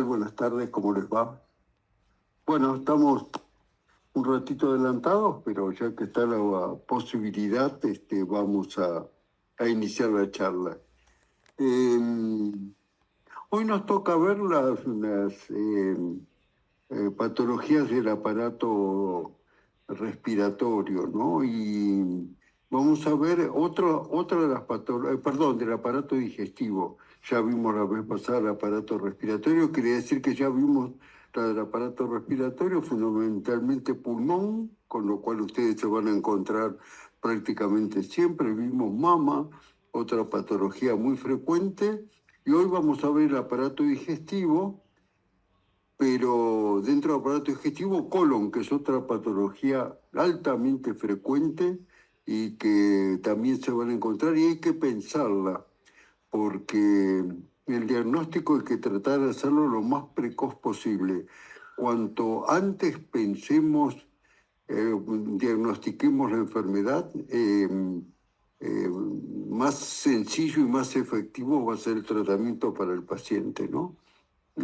Buenas tardes, ¿cómo les va? Bueno, estamos un ratito adelantados, pero ya que está la posibilidad, vamos a iniciar la charla. Eh, Hoy nos toca ver las patologías del aparato respiratorio, ¿no? Y vamos a ver otra de las patologías, perdón, del aparato digestivo. Ya vimos la vez pasada el aparato respiratorio, quería decir que ya vimos la del aparato respiratorio, fundamentalmente pulmón, con lo cual ustedes se van a encontrar prácticamente siempre. Vimos mama, otra patología muy frecuente, y hoy vamos a ver el aparato digestivo, pero dentro del aparato digestivo, colon, que es otra patología altamente frecuente y que también se van a encontrar y hay que pensarla, porque el diagnóstico hay que tratar de hacerlo lo más precoz posible. Cuanto antes pensemos, diagnostiquemos la enfermedad, más sencillo y más efectivo va a ser el tratamiento para el paciente, ¿no?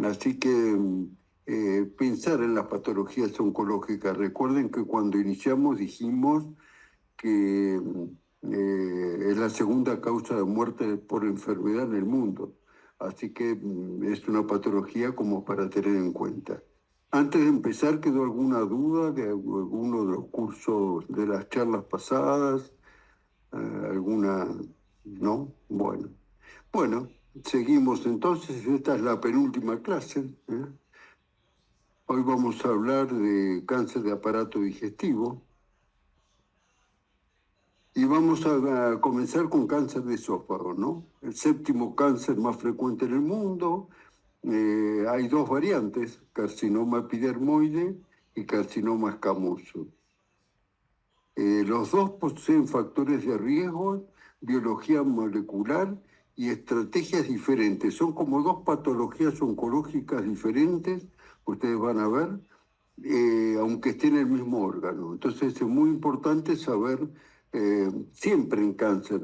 Así que pensar en las patologías oncológicas. Recuerden que cuando iniciamos dijimos que es la segunda causa de muerte por enfermedad en el mundo. Así que es una patología como para tener en cuenta. Antes de empezar, ¿quedó alguna duda de alguno de los cursos de las charlas pasadas? ¿Alguna? ¿No? Bueno. Bueno, seguimos entonces. Esta es la penúltima clase, ¿eh? Hoy vamos a hablar de cáncer de aparato digestivo y vamos a comenzar con cáncer de esófago, ¿no? El séptimo cáncer más frecuente en el mundo. Hay dos variantes, carcinoma epidermoide y carcinoma escamoso. Los dos poseen factores de riesgo, biología molecular y estrategias diferentes. Son como dos patologías oncológicas diferentes, ustedes van a ver, aunque estén en el mismo órgano. Entonces es muy importante saber, siempre en cáncer,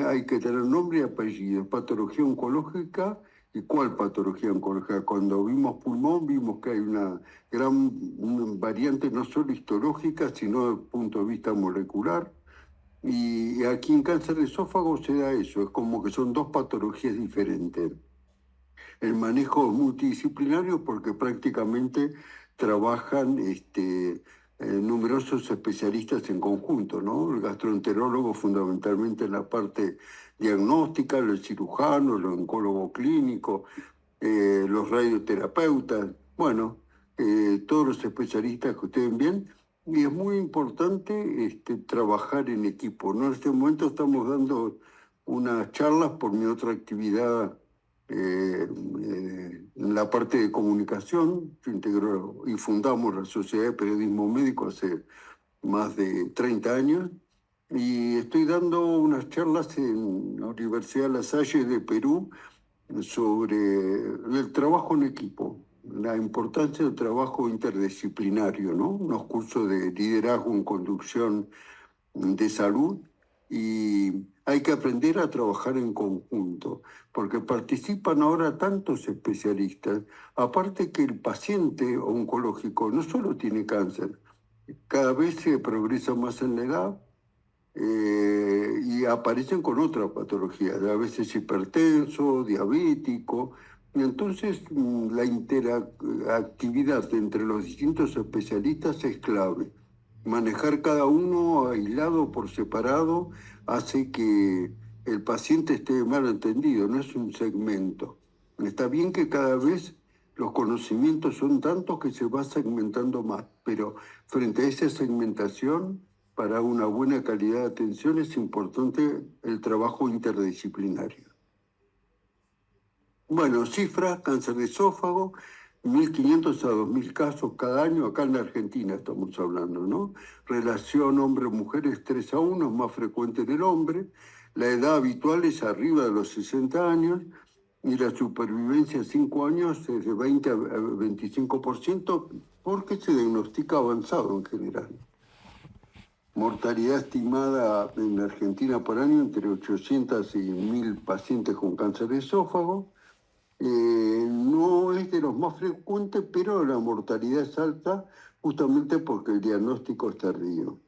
hay que tener nombre y apellido, patología oncológica y cuál patología oncológica. Cuando vimos pulmón vimos que hay una gran variante no solo histológica, sino desde el punto de vista molecular. Y aquí en cáncer de esófago se da eso, es como que son dos patologías diferentes. El manejo es multidisciplinario porque prácticamente trabajan numerosos especialistas en conjunto, ¿no? El gastroenterólogo fundamentalmente en la parte diagnóstica, el cirujano, el oncólogo clínico, los radioterapeutas, bueno, todos los especialistas que ustedes ven. Y es muy importante trabajar en equipo, ¿no? En este momento estamos dando unas charlas por mi otra actividad, en la parte de comunicación. Yo integro y fundamos la Sociedad de Periodismo Médico hace más de 30 años y estoy dando unas charlas en la Universidad La Salle de Perú sobre el trabajo en equipo, la importancia del trabajo interdisciplinario, ¿no? Unos cursos de liderazgo en conducción de salud y hay que aprender a trabajar en conjunto, porque participan ahora tantos especialistas, aparte que el paciente oncológico no solo tiene cáncer, cada vez se progresa más en la edad, y aparecen con otra patología, a veces hipertenso, diabético, y entonces la interactividad entre los distintos especialistas es clave. Manejar cada uno aislado por separado hace que el paciente esté mal entendido, no es un segmento. Está bien que cada vez los conocimientos son tantos que se va segmentando más, pero frente a esa segmentación, para una buena calidad de atención es importante el trabajo interdisciplinario. Bueno, cifras, cáncer de esófago, 1.500 a 2.000 casos cada año, acá en la Argentina estamos hablando, ¿no? Relación hombre-mujer es 3 a 1, es más frecuente en el hombre. La edad habitual es arriba de los 60 años y la supervivencia a 5 años es de 20 a 25% porque se diagnostica avanzado en general. Mortalidad estimada en Argentina por año entre 800 y 1.000 pacientes con cáncer de esófago. No es de los más frecuentes, pero la mortalidad es alta justamente porque el diagnóstico es tardío.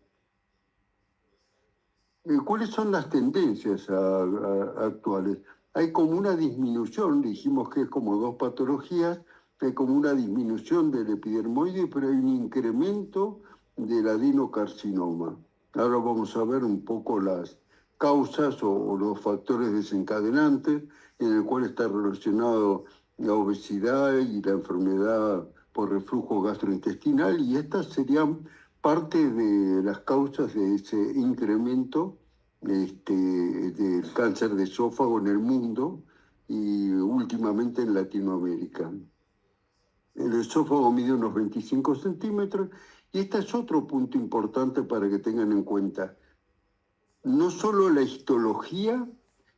¿Cuáles son las tendencias actuales? Hay como una disminución, dijimos que es como dos patologías, hay como una disminución del epidermoide, pero hay un incremento del adenocarcinoma. Ahora vamos a ver un poco las causas o los factores desencadenantes en el cual está relacionado la obesidad y la enfermedad por reflujo gastrointestinal, y estas serían parte de las causas de ese incremento del cáncer de esófago en el mundo y últimamente en Latinoamérica. El esófago mide unos 25 centímetros y este es otro punto importante para que tengan en cuenta. No solo la histología,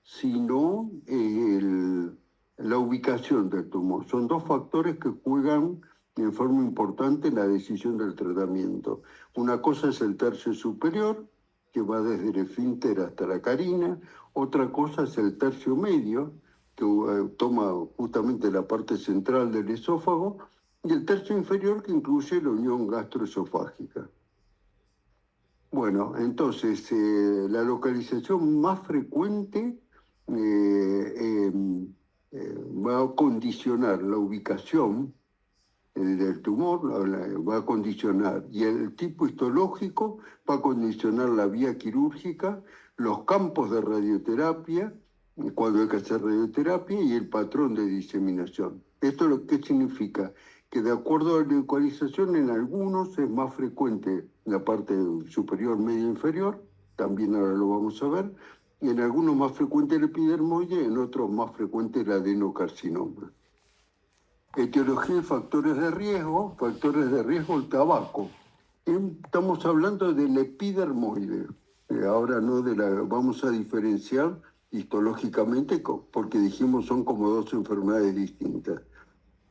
sino la ubicación del tumor. Son dos factores que juegan en forma importante en la decisión del tratamiento. Una cosa es el tercio superior, que va desde el esfínter hasta la carina. Otra cosa es el tercio medio, que toma justamente la parte central del esófago. Y el tercio inferior, que incluye la unión gastroesofágica. Bueno, entonces la localización más frecuente eh, va a condicionar la ubicación del tumor, va a condicionar, y el tipo histológico va a condicionar la vía quirúrgica, los campos de radioterapia, cuando hay que hacer radioterapia, y el patrón de diseminación. ¿Esto lo que significa? Que de acuerdo a la localización, en algunos es más frecuente la parte superior, media, inferior, también ahora lo vamos a ver, y en algunos más frecuente el epidermoide, en otros más frecuente el adenocarcinoma. Etiología y factores de riesgo, el tabaco. Estamos hablando del epidermoide. Ahora no vamos a diferenciar histológicamente porque dijimos son como dos enfermedades distintas.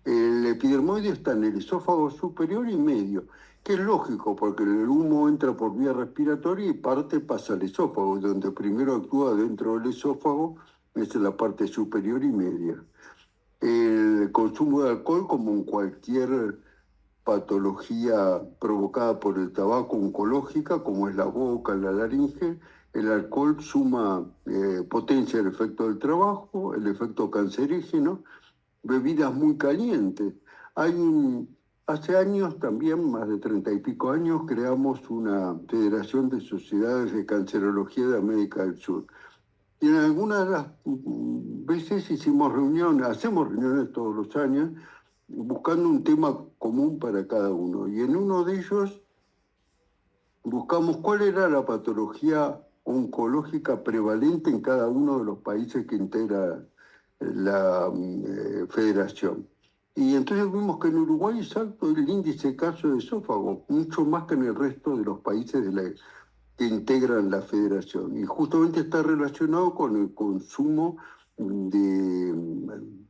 El epidermoide está en el esófago superior y medio, que es lógico porque el humo entra por vía respiratoria y parte pasa al esófago, donde primero actúa dentro del esófago, es en la parte superior y media. El consumo de alcohol, como en cualquier patología provocada por el tabaco oncológica, como es la boca, la laringe, el alcohol suma potencia el efecto del trabajo, el efecto cancerígeno, bebidas muy calientes. Hace años también, más de 30 y pico años, creamos una federación de sociedades de cancerología de América del Sur. Y en algunas de las veces hacemos reuniones todos los años, buscando un tema común para cada uno. Y en uno de ellos buscamos cuál era la patología oncológica prevalente en cada uno de los países que integra la federación. Y entonces vimos que en Uruguay es alto el índice de cáncer de esófago, mucho más que en el resto de los países que integran la federación. Y justamente está relacionado con el consumo de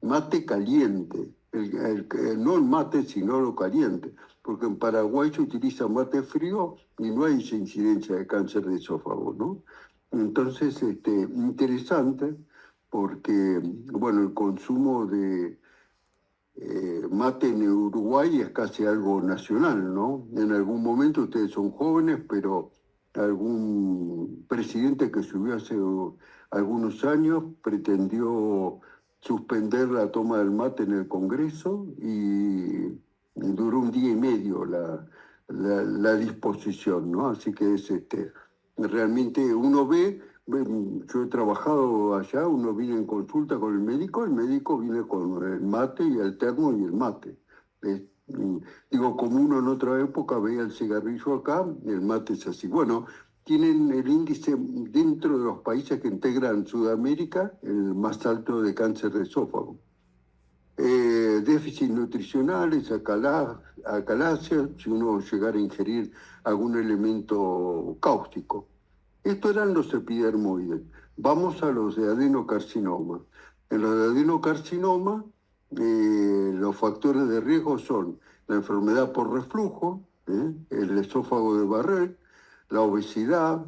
mate caliente, no el mate, sino lo caliente, porque en Paraguay se utiliza mate frío y no hay esa incidencia de cáncer de esófago, ¿no? Entonces, interesante, porque, bueno, el consumo de mate en Uruguay es casi algo nacional, ¿no? En algún momento ustedes son jóvenes, pero algún presidente que subió hace algunos años pretendió suspender la toma del mate en el Congreso y duró un día y medio la disposición, ¿no? Así que realmente uno ve. Yo he trabajado allá, uno viene en consulta con el médico viene con el mate y el termo y el mate. Eh, Digo, como uno en otra época veía el cigarrillo acá, el mate es así. Bueno, tienen el índice dentro de los países que integran Sudamérica, el más alto de cáncer de esófago. Déficits nutricionales, acalasia, si uno llegara a ingerir algún elemento cáustico. Estos eran los epidermoides. Vamos a los de adenocarcinoma. En los de adenocarcinoma, los factores de riesgo son la enfermedad por reflujo, el esófago de Barrett, la obesidad,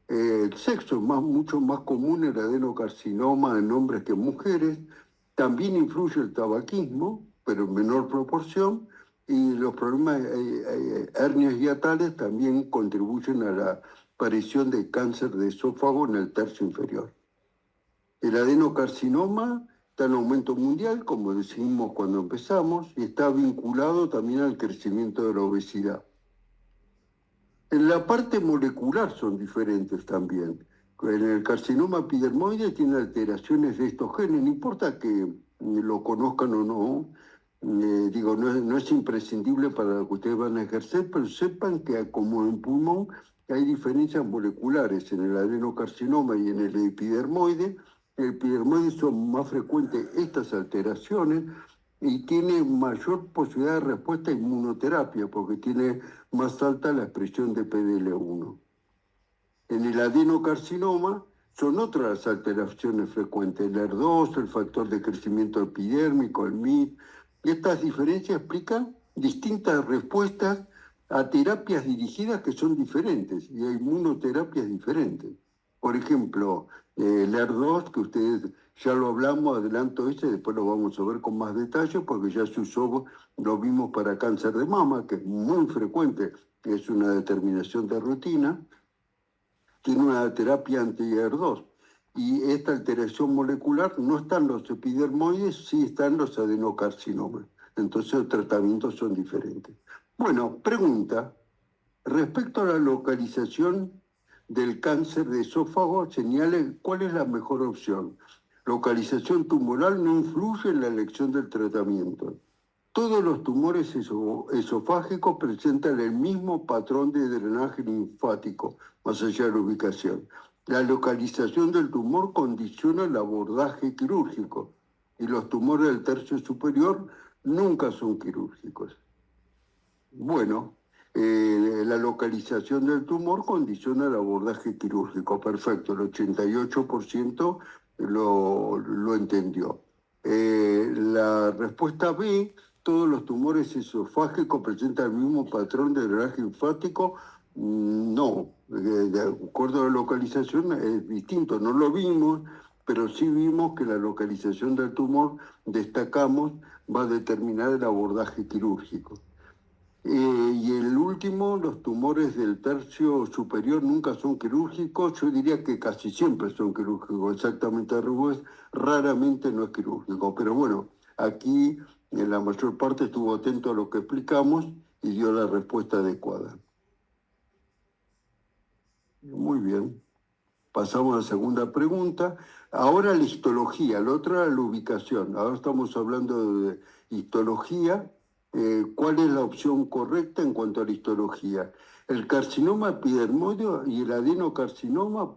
el sexo, mucho más común el adenocarcinoma en hombres que en mujeres, También influye el tabaquismo, pero en menor proporción, y los problemas hernias hiatales también contribuyen a la aparición de cáncer de esófago en el tercio inferior. El adenocarcinoma está en aumento mundial, como decimos cuando empezamos, y está vinculado también al crecimiento de la obesidad. En la parte molecular son diferentes también. En el carcinoma epidermoide tiene alteraciones de estos genes, no importa que lo conozcan o no, digo, no es imprescindible para lo que ustedes van a ejercer, pero sepan que como en pulmón hay diferencias moleculares en el adenocarcinoma y en el epidermoide. En el epidermoide son más frecuentes estas alteraciones y tiene mayor posibilidad de respuesta a inmunoterapia porque tiene más alta la expresión de PDL1. En el adenocarcinoma son otras las alteraciones frecuentes, el ER2, el factor de crecimiento epidérmico, el MIT, y estas diferencias explican distintas respuestas a terapias dirigidas que son diferentes y a inmunoterapias diferentes. Por ejemplo, el ER2, que ustedes ya lo hablamos, adelanto ese, después lo vamos a ver con más detalle porque ya se usó, lo vimos para cáncer de mama, que es muy frecuente, es una determinación de rutina, tiene una terapia anti-ER2. Y esta alteración molecular no está en los epidermoides, sí está en los adenocarcinomas. Entonces los tratamientos son diferentes. Bueno, pregunta. Respecto a la localización del cáncer de esófago, señale cuál es la mejor opción. Localización tumoral no influye en la elección del tratamiento. Todos los tumores esofágicos presentan el mismo patrón de drenaje linfático, más allá de la ubicación. La localización del tumor condiciona el abordaje quirúrgico y los tumores del tercio superior nunca son quirúrgicos. Bueno, la localización del tumor condiciona el abordaje quirúrgico. Perfecto, el 88% lo entendió. La respuesta B, todos los tumores esofágicos presentan el mismo patrón de drenaje linfático. No, de acuerdo a la localización es distinto, no lo vimos, pero sí vimos que la localización del tumor, destacamos, va a determinar el abordaje quirúrgico. Y el último, los tumores del tercio superior nunca son quirúrgicos. Yo diría que casi siempre son quirúrgicos, exactamente al revés, raramente no es quirúrgico. Pero bueno, aquí en la mayor parte estuvo atento a lo que explicamos y dio la respuesta adecuada. Muy bien. Pasamos a la segunda pregunta. Ahora la histología, la otra era la ubicación. Ahora estamos hablando de histología. ¿Cuál es la opción correcta en cuanto a la histología? El carcinoma epidermoide y el adenocarcinoma,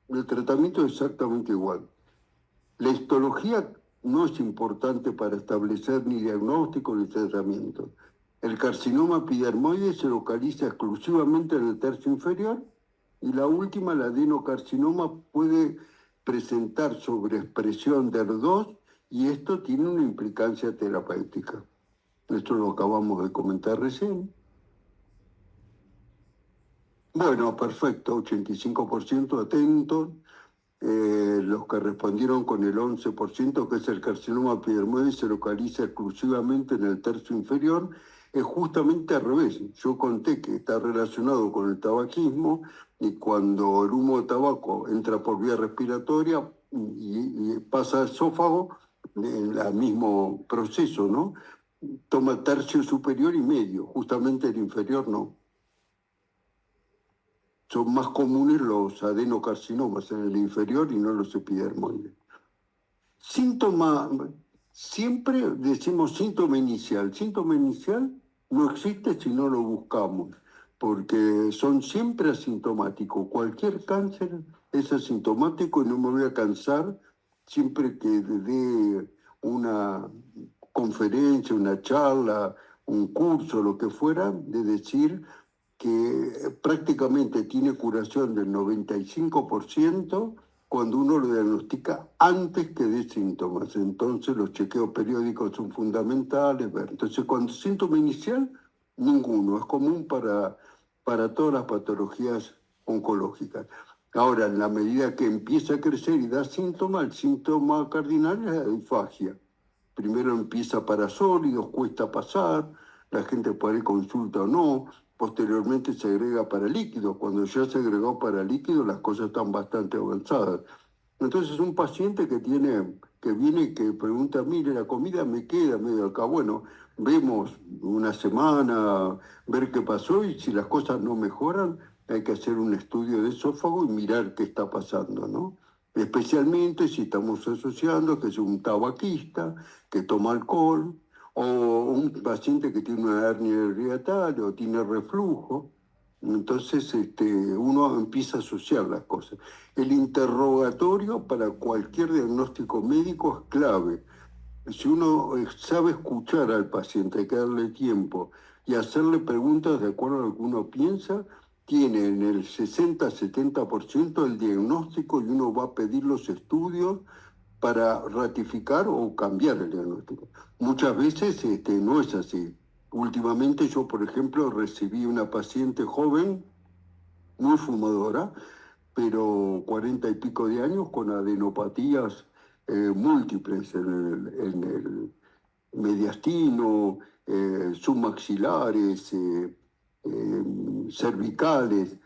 el tratamiento es exactamente igual. La histología no es importante para establecer ni diagnóstico ni tratamiento. El carcinoma epidermoide se localiza exclusivamente en el tercio inferior y la última, el adenocarcinoma, puede presentar sobreexpresión de ER2 y esto tiene una implicancia terapéutica. Esto lo acabamos de comentar recién. Bueno, perfecto, 85% atentos. Los que respondieron con el 11%, que es el carcinoma epidermoide, se localiza exclusivamente en el tercio inferior, es justamente al revés. Yo conté que está relacionado con el tabaquismo y cuando el humo de tabaco entra por vía respiratoria y pasa al esófago, el mismo proceso, ¿no? Toma tercio superior y medio, justamente el inferior no. Son más comunes los adenocarcinomas en el inferior y no los epidermoides. Síntoma, siempre decimos síntoma inicial. Síntoma inicial no existe si no lo buscamos, porque son siempre asintomáticos. Cualquier cáncer es asintomático y no me voy a cansar siempre que dé una conferencia, una charla, un curso, lo que fuera, de decir que prácticamente tiene curación del 95% cuando uno lo diagnostica antes que dé síntomas. Entonces los chequeos periódicos son fundamentales. Entonces cuando síntoma inicial, ninguno. Es común para todas las patologías oncológicas. Ahora, en la medida que empieza a crecer y da síntomas, el síntoma cardinal es la disfagia. Primero empieza para sólidos, cuesta pasar, la gente puede ir consulta o no, posteriormente se agrega para líquidos. Cuando ya se agregó para líquidos, las cosas están bastante avanzadas. Entonces, un paciente que viene y que pregunta, mire, la comida me queda medio acá. Bueno, vemos una semana, ver qué pasó y si las cosas no mejoran, hay que hacer un estudio de esófago y mirar qué está pasando, ¿no? Especialmente si estamos asociando que es un tabaquista, que toma alcohol, o un paciente que tiene una hernia hiatal o tiene reflujo. Entonces, uno empieza a asociar las cosas. El interrogatorio para cualquier diagnóstico médico es clave. Si uno sabe escuchar al paciente, hay que darle tiempo y hacerle preguntas de acuerdo a lo que uno piensa, tiene en el 60-70% el diagnóstico y uno va a pedir los estudios para ratificar o cambiar el diagnóstico. Muchas veces no es así. Últimamente yo, por ejemplo, recibí una paciente joven, muy fumadora, pero 40 y pico de años con adenopatías múltiples en el mediastino, submaxilares, cervicales.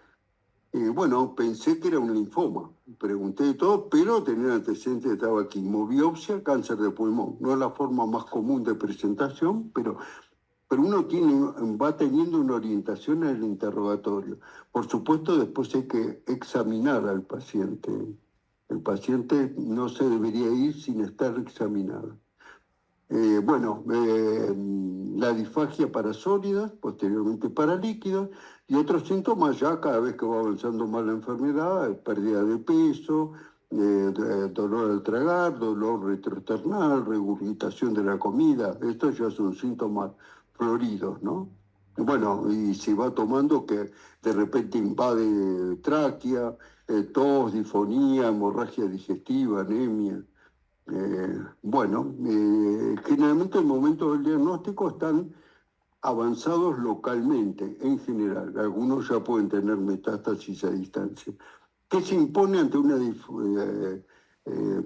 Bueno, pensé que era un linfoma, pregunté de todo, pero tenía antecedentes de tabaquismo, biopsia, cáncer de pulmón. No es la forma más común de presentación, pero uno va teniendo una orientación en el interrogatorio. Por supuesto, después hay que examinar al paciente. El paciente no se debería ir sin estar examinado. La disfagia para sólidas, posteriormente para líquidos, y otros síntomas ya cada vez que va avanzando más la enfermedad, pérdida de peso, dolor al tragar, dolor retroesternal, regurgitación de la comida. Estos ya son síntomas floridos, ¿no? Bueno, y se va tomando que de repente invade tráquea, tos, disfonía, hemorragia digestiva, anemia. Generalmente en momentos del diagnóstico están avanzados localmente, en general. Algunos ya pueden tener metástasis a distancia. ¿Qué se impone ante una eh,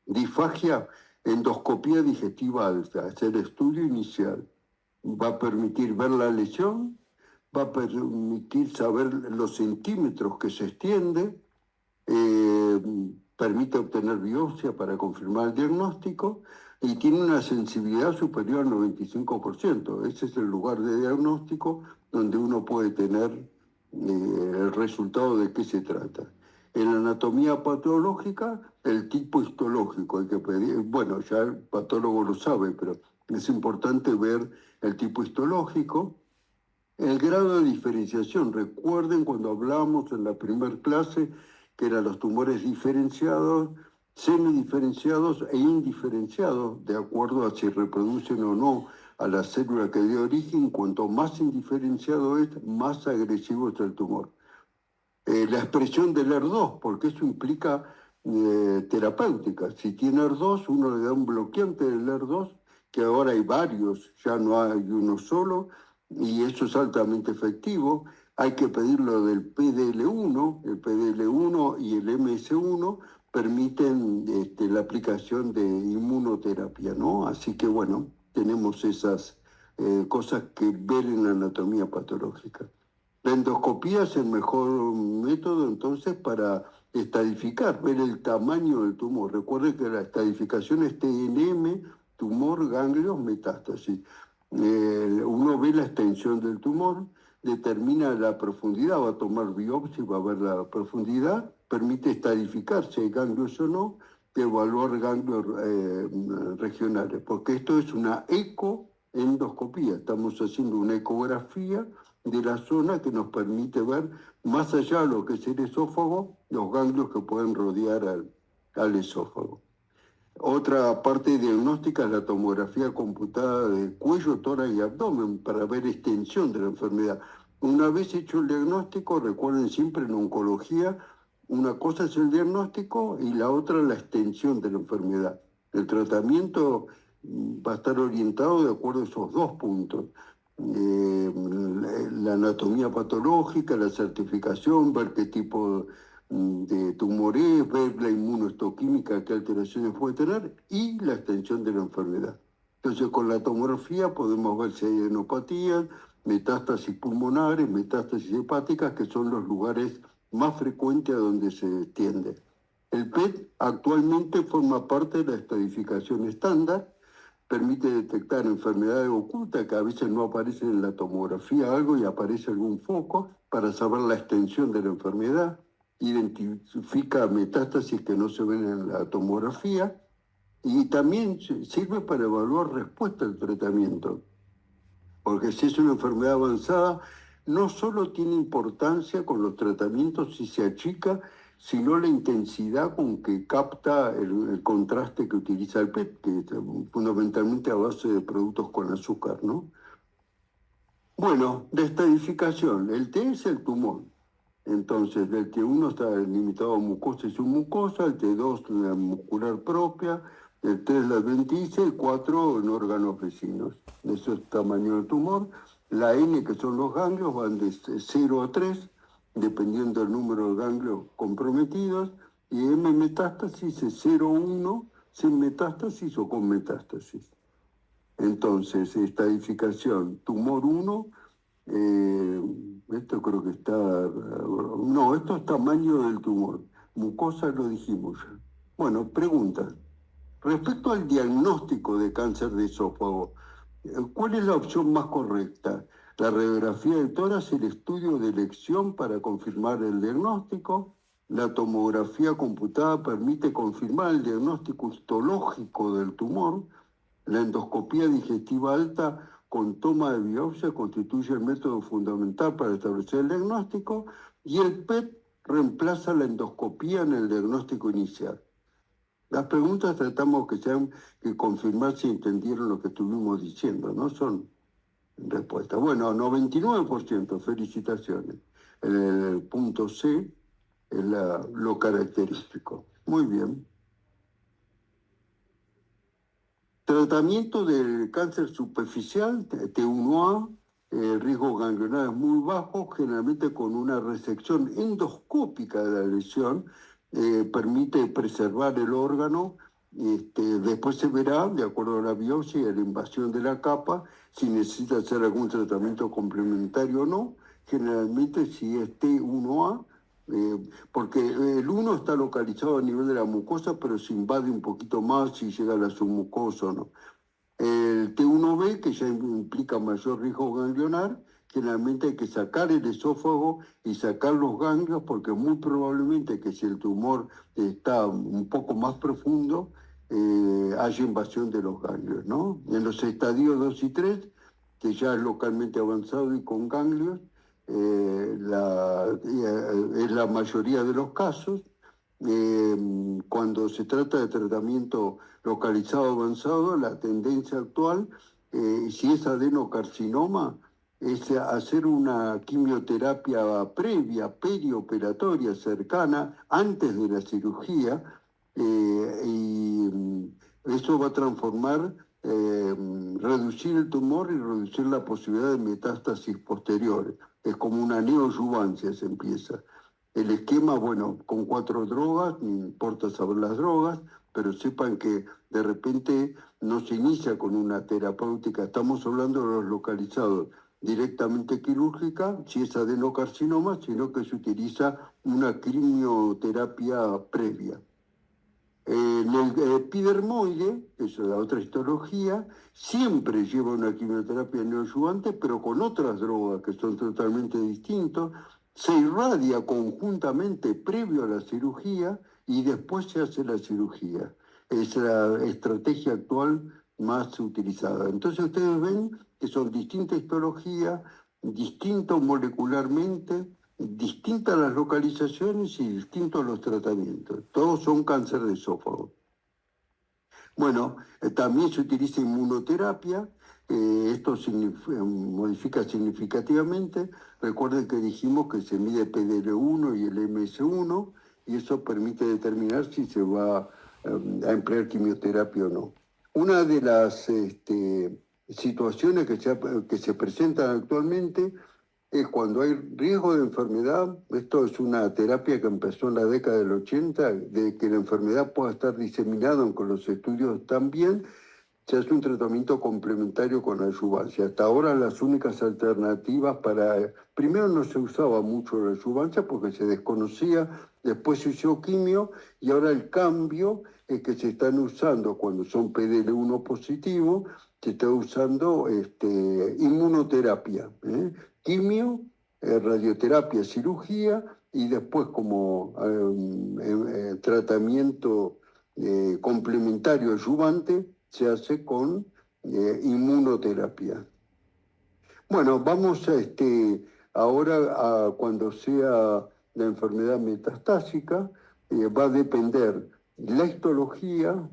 disfagia? Endoscopía digestiva alta, hacer estudio inicial. Va a permitir ver la lesión, va a permitir saber los centímetros que se extiende, eh, permite obtener biopsia para confirmar el diagnóstico y tiene una sensibilidad superior al 95%. Ese es el lugar de diagnóstico donde uno puede tener el resultado de qué se trata. En la anatomía patológica, el tipo histológico, hay que pedir, bueno, ya el patólogo lo sabe, pero es importante ver el tipo histológico, el grado de diferenciación. Recuerden cuando hablamos en la primera clase que eran los tumores diferenciados, semidiferenciados e indiferenciados, de acuerdo a si reproducen o no a la célula que dio origen. Cuanto más indiferenciado es, más agresivo es el tumor. La expresión del ER2, porque eso implica terapéutica. Si tiene ER2, uno le da un bloqueante del ER2, que ahora hay varios, ya no hay uno solo, y eso es altamente efectivo. Hay que pedirlo del PDL1, el PDL1 y el MS1 permiten la aplicación de inmunoterapia, ¿no? Así que bueno, tenemos esas cosas que ver en la anatomía patológica. La endoscopía es el mejor método entonces para estadificar, ver el tamaño del tumor. Recuerde que la estadificación es TNM, tumor, ganglios, metástasis. Uno ve la extensión del tumor, determina la profundidad, va a tomar biopsia, va a ver la profundidad, permite estadificar si hay ganglios o no, evaluar ganglios regionales, porque esto es una ecoendoscopía, estamos haciendo una ecografía de la zona que nos permite ver más allá de lo que es el esófago, los ganglios que pueden rodear al esófago. Otra parte diagnóstica es la tomografía computada de cuello, tórax y abdomen para ver extensión de la enfermedad. Una vez hecho el diagnóstico, recuerden siempre en oncología, una cosa es el diagnóstico y la otra la extensión de la enfermedad. El tratamiento va a estar orientado de acuerdo a esos dos puntos. La anatomía patológica, la certificación, ver qué tipo de tumores, ver la inmunohistoquímica, qué alteraciones puede tener y la extensión de la enfermedad. Entonces, con la tomografía podemos ver si hay adenopatías, metástasis pulmonares, metástasis hepáticas, que son los lugares más frecuentes a donde se extiende. El PET actualmente forma parte de la estadificación estándar, permite detectar enfermedades ocultas que a veces no aparecen en la tomografía algo y aparece algún foco para saber la extensión de la enfermedad, identifica metástasis que no se ven en la tomografía y también sirve para evaluar respuesta al tratamiento. Porque si es una enfermedad avanzada, no solo tiene importancia con los tratamientos si se achica, sino la intensidad con que capta el contraste que utiliza el PET, que es fundamentalmente a base de productos con azúcar, ¿no? Bueno, de estadificación, el T es el tumor. Entonces, el T1 está limitado a mucosa y submucosa, el T2 la muscular propia, el 3 la adventicia, el 4 en órganos vecinos. Eso es tamaño del tumor. La N, que son los ganglios, van de 0 a 3, dependiendo del número de ganglios comprometidos. Y M metástasis es 0 a 1, sin metástasis o con metástasis. Entonces, estadificación, tumor 1, esto creo que está, no, esto es tamaño del tumor, mucosa lo dijimos ya. Bueno, pregunta, respecto al diagnóstico de cáncer de esófago, ¿cuál es la opción más correcta? ¿La radiografía de tórax, el estudio de elección para confirmar el diagnóstico? La tomografía computada permite confirmar el diagnóstico histológico del tumor. La endoscopía digestiva alta con toma de biopsia constituye el método fundamental para establecer el diagnóstico y el PET reemplaza la endoscopía en el diagnóstico inicial. Las preguntas tratamos que sean que confirmar si entendieron lo que estuvimos diciendo, no son respuestas. Bueno, 99%, felicitaciones. El punto C es lo característico. Muy bien. Tratamiento del cáncer superficial, T1A, el riesgo ganglionar es muy bajo, generalmente con una resección endoscópica de la lesión, permite preservar el órgano. Después se verá, de acuerdo a la biopsia y a la invasión de la capa, si necesita hacer algún tratamiento complementario o no. Generalmente, si es T1A, porque el 1 está localizado a nivel de la mucosa, pero se invade un poquito más si llega a la submucosa o no. El T1B, que ya implica mayor riesgo ganglionar, generalmente hay que sacar el esófago y sacar los ganglios, porque muy probablemente que si el tumor está un poco más profundo, haya invasión de los ganglios, ¿no? En los estadios 2 y 3, que ya es localmente avanzado y con ganglios, es la mayoría de los casos. Cuando se trata de tratamiento localizado avanzado, la tendencia actual, si es adenocarcinoma, es hacer una quimioterapia previa, perioperatoria, cercana, antes de la cirugía, y eso va a transformar, reducir el tumor y reducir la posibilidad de metástasis posteriores. Es como una neoadyuvancia, se empieza. El esquema, bueno, con 4 drogas, no importa saber las drogas, pero sepan que de repente no se inicia con una terapéutica, estamos hablando de los localizados directamente quirúrgica, si es adenocarcinoma, sino que se utiliza una quimioterapia previa. En el epidermoide, que es la otra histología, siempre lleva una quimioterapia neoadyuvante, pero con otras drogas que son totalmente distintas. Se irradia conjuntamente previo a la cirugía y después se hace la cirugía. Es la estrategia actual más utilizada. Entonces ustedes ven que son distintas histologías, distintos molecularmente, distintas las localizaciones y distintos los tratamientos. Todos son cáncer de esófago. Bueno, también se utiliza inmunoterapia. Esto modifica significativamente. Recuerden que dijimos que se mide PDL1 y el MS1 y eso permite determinar si se va a emplear quimioterapia o no. Una de las situaciones que se presentan actualmente es cuando hay riesgo de enfermedad. Esto es una terapia que empezó en la década del 80, de que la enfermedad pueda estar diseminada, aunque los estudios también. Se hace un tratamiento complementario con adyuvancia. Hasta ahora las únicas alternativas para... Primero no se usaba mucho la adyuvancia porque se desconocía, después se usó quimio y ahora el cambio es que se están usando cuando son PDL1 positivo, se está usando inmunoterapia, quimio, radioterapia, cirugía y después como tratamiento complementario adyuvante se hace con inmunoterapia. Bueno, vamos ahora a cuando sea la enfermedad metastásica, va a depender la histología,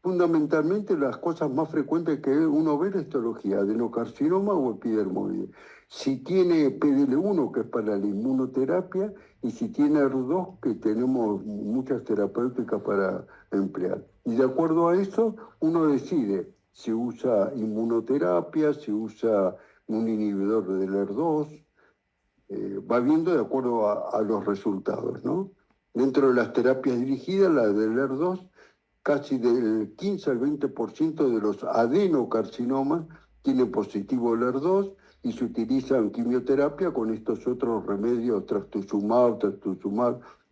fundamentalmente las cosas más frecuentes que uno ve en la histología, adenocarcinoma o epidermoide. Si tiene PDL1, que es para la inmunoterapia, y si tiene ER2, que tenemos muchas terapéuticas para emplear. Y de acuerdo a eso, uno decide si usa inmunoterapia, si usa un inhibidor del ER2, va viendo de acuerdo a los resultados, ¿no? Dentro de las terapias dirigidas, la del ER2, casi del 15 al 20% de los adenocarcinomas tienen positivo el ER2 y se utilizan quimioterapia con estos otros remedios, trastuzumab,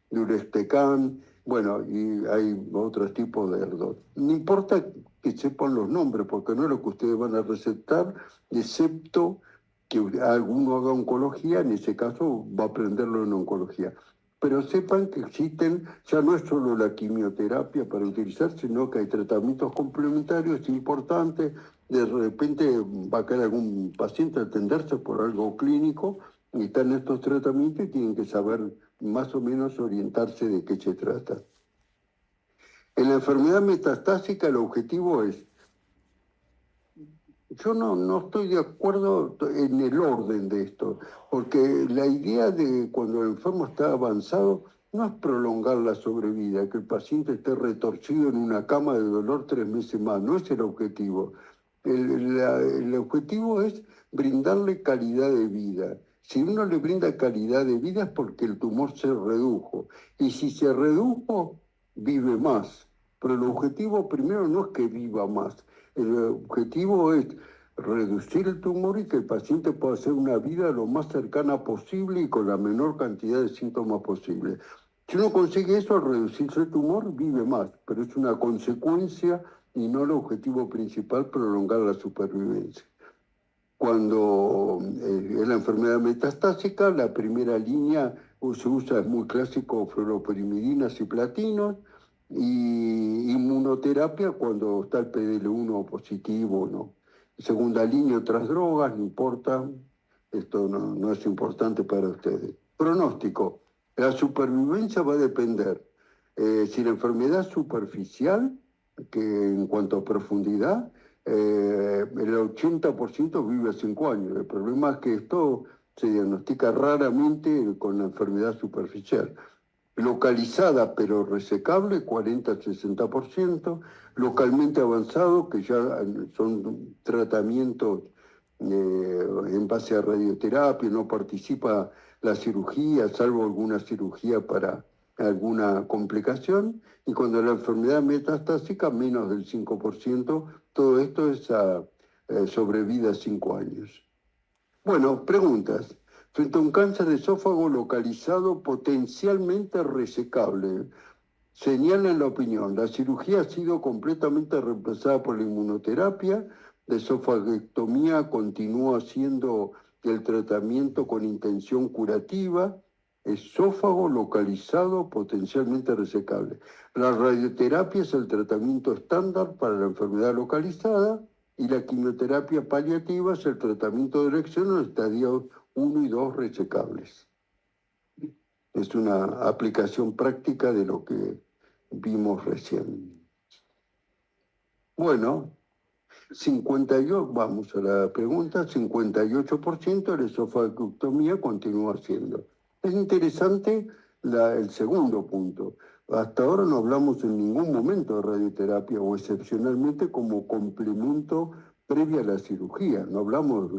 durestecan, bueno, y hay otros tipos de ER2. No importa que sepan los nombres, porque no es lo que ustedes van a recetar, excepto que alguno haga oncología, en ese caso va a aprenderlo en oncología. Pero sepan que existen, ya no es solo la quimioterapia para utilizar, sino que hay tratamientos complementarios importantes. De repente va a caer algún paciente a atenderse por algo clínico y están estos tratamientos y tienen que saber más o menos orientarse de qué se trata. En la enfermedad metastásica el objetivo es... Yo no estoy de acuerdo en el orden de esto, porque la idea de cuando el enfermo está avanzado no es prolongar la sobrevida, que el paciente esté retorcido en una cama de dolor 3 meses más, no es el objetivo. El objetivo es brindarle calidad de vida. Si uno le brinda calidad de vida es porque el tumor se redujo, y si se redujo, vive más. Pero el objetivo primero no es que viva más, el objetivo es reducir el tumor y que el paciente pueda hacer una vida lo más cercana posible y con la menor cantidad de síntomas posible. Si uno consigue eso, al reducirse el tumor, vive más, pero es una consecuencia y no el objetivo principal, prolongar la supervivencia. Cuando es la enfermedad metastásica, la primera línea se usa, es muy clásico, fluoropirimidinas y platinos, y inmunoterapia cuando está el PDL1 positivo, ¿no? Segunda línea, otras drogas, no importa, esto no es importante para ustedes. Pronóstico, la supervivencia va a depender si la enfermedad es superficial, que en cuanto a profundidad, el 80% vive a 5 años. El problema es que esto se diagnostica raramente con la enfermedad superficial. Localizada pero resecable, 40-60%. Localmente avanzado, que ya son tratamientos en base a radioterapia, no participa la cirugía, salvo alguna cirugía para alguna complicación. Y cuando la enfermedad metastásica, menos del 5%, todo esto es a sobrevida a 5 años. Bueno, preguntas. Frente a un cáncer de esófago localizado potencialmente resecable, señalan la opinión, la cirugía ha sido completamente reemplazada por la inmunoterapia, la esofagectomía continúa siendo el tratamiento con intención curativa, esófago localizado potencialmente resecable. La radioterapia es el tratamiento estándar para la enfermedad localizada y la quimioterapia paliativa es el tratamiento de elección en estadios 1 y 2 resecables. Es una aplicación práctica de lo que vimos recién. Bueno, 58, vamos a la pregunta, 58% de la esofagectomía continúa siendo. Es interesante el segundo punto. Hasta ahora no hablamos en ningún momento de radioterapia o excepcionalmente como complemento previa a la cirugía, no hablamos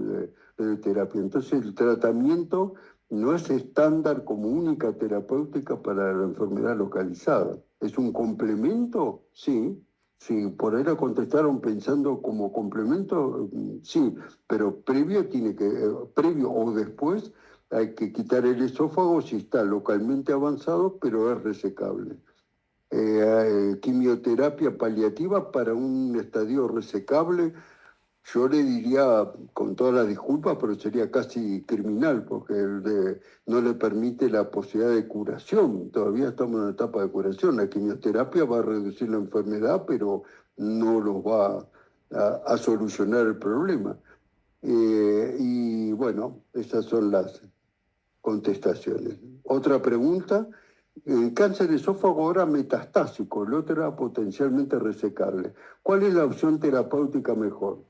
de terapia. Entonces el tratamiento no es estándar como única terapéutica para la enfermedad localizada. ¿Es un complemento? Sí. Sí, por ahí la contestaron pensando como complemento, sí, pero previo o después hay que quitar el esófago si está localmente avanzado, pero es resecable. Quimioterapia paliativa para un estadio resecable, yo le diría, con todas las disculpas, pero sería casi criminal, porque no le permite la posibilidad de curación. Todavía estamos en la etapa de curación. La quimioterapia va a reducir la enfermedad, pero no los va a solucionar el problema. Y bueno, esas son las contestaciones. Otra pregunta. El cáncer de esófago ahora metastásico, el otro era potencialmente resecable. ¿Cuál es la opción terapéutica mejor?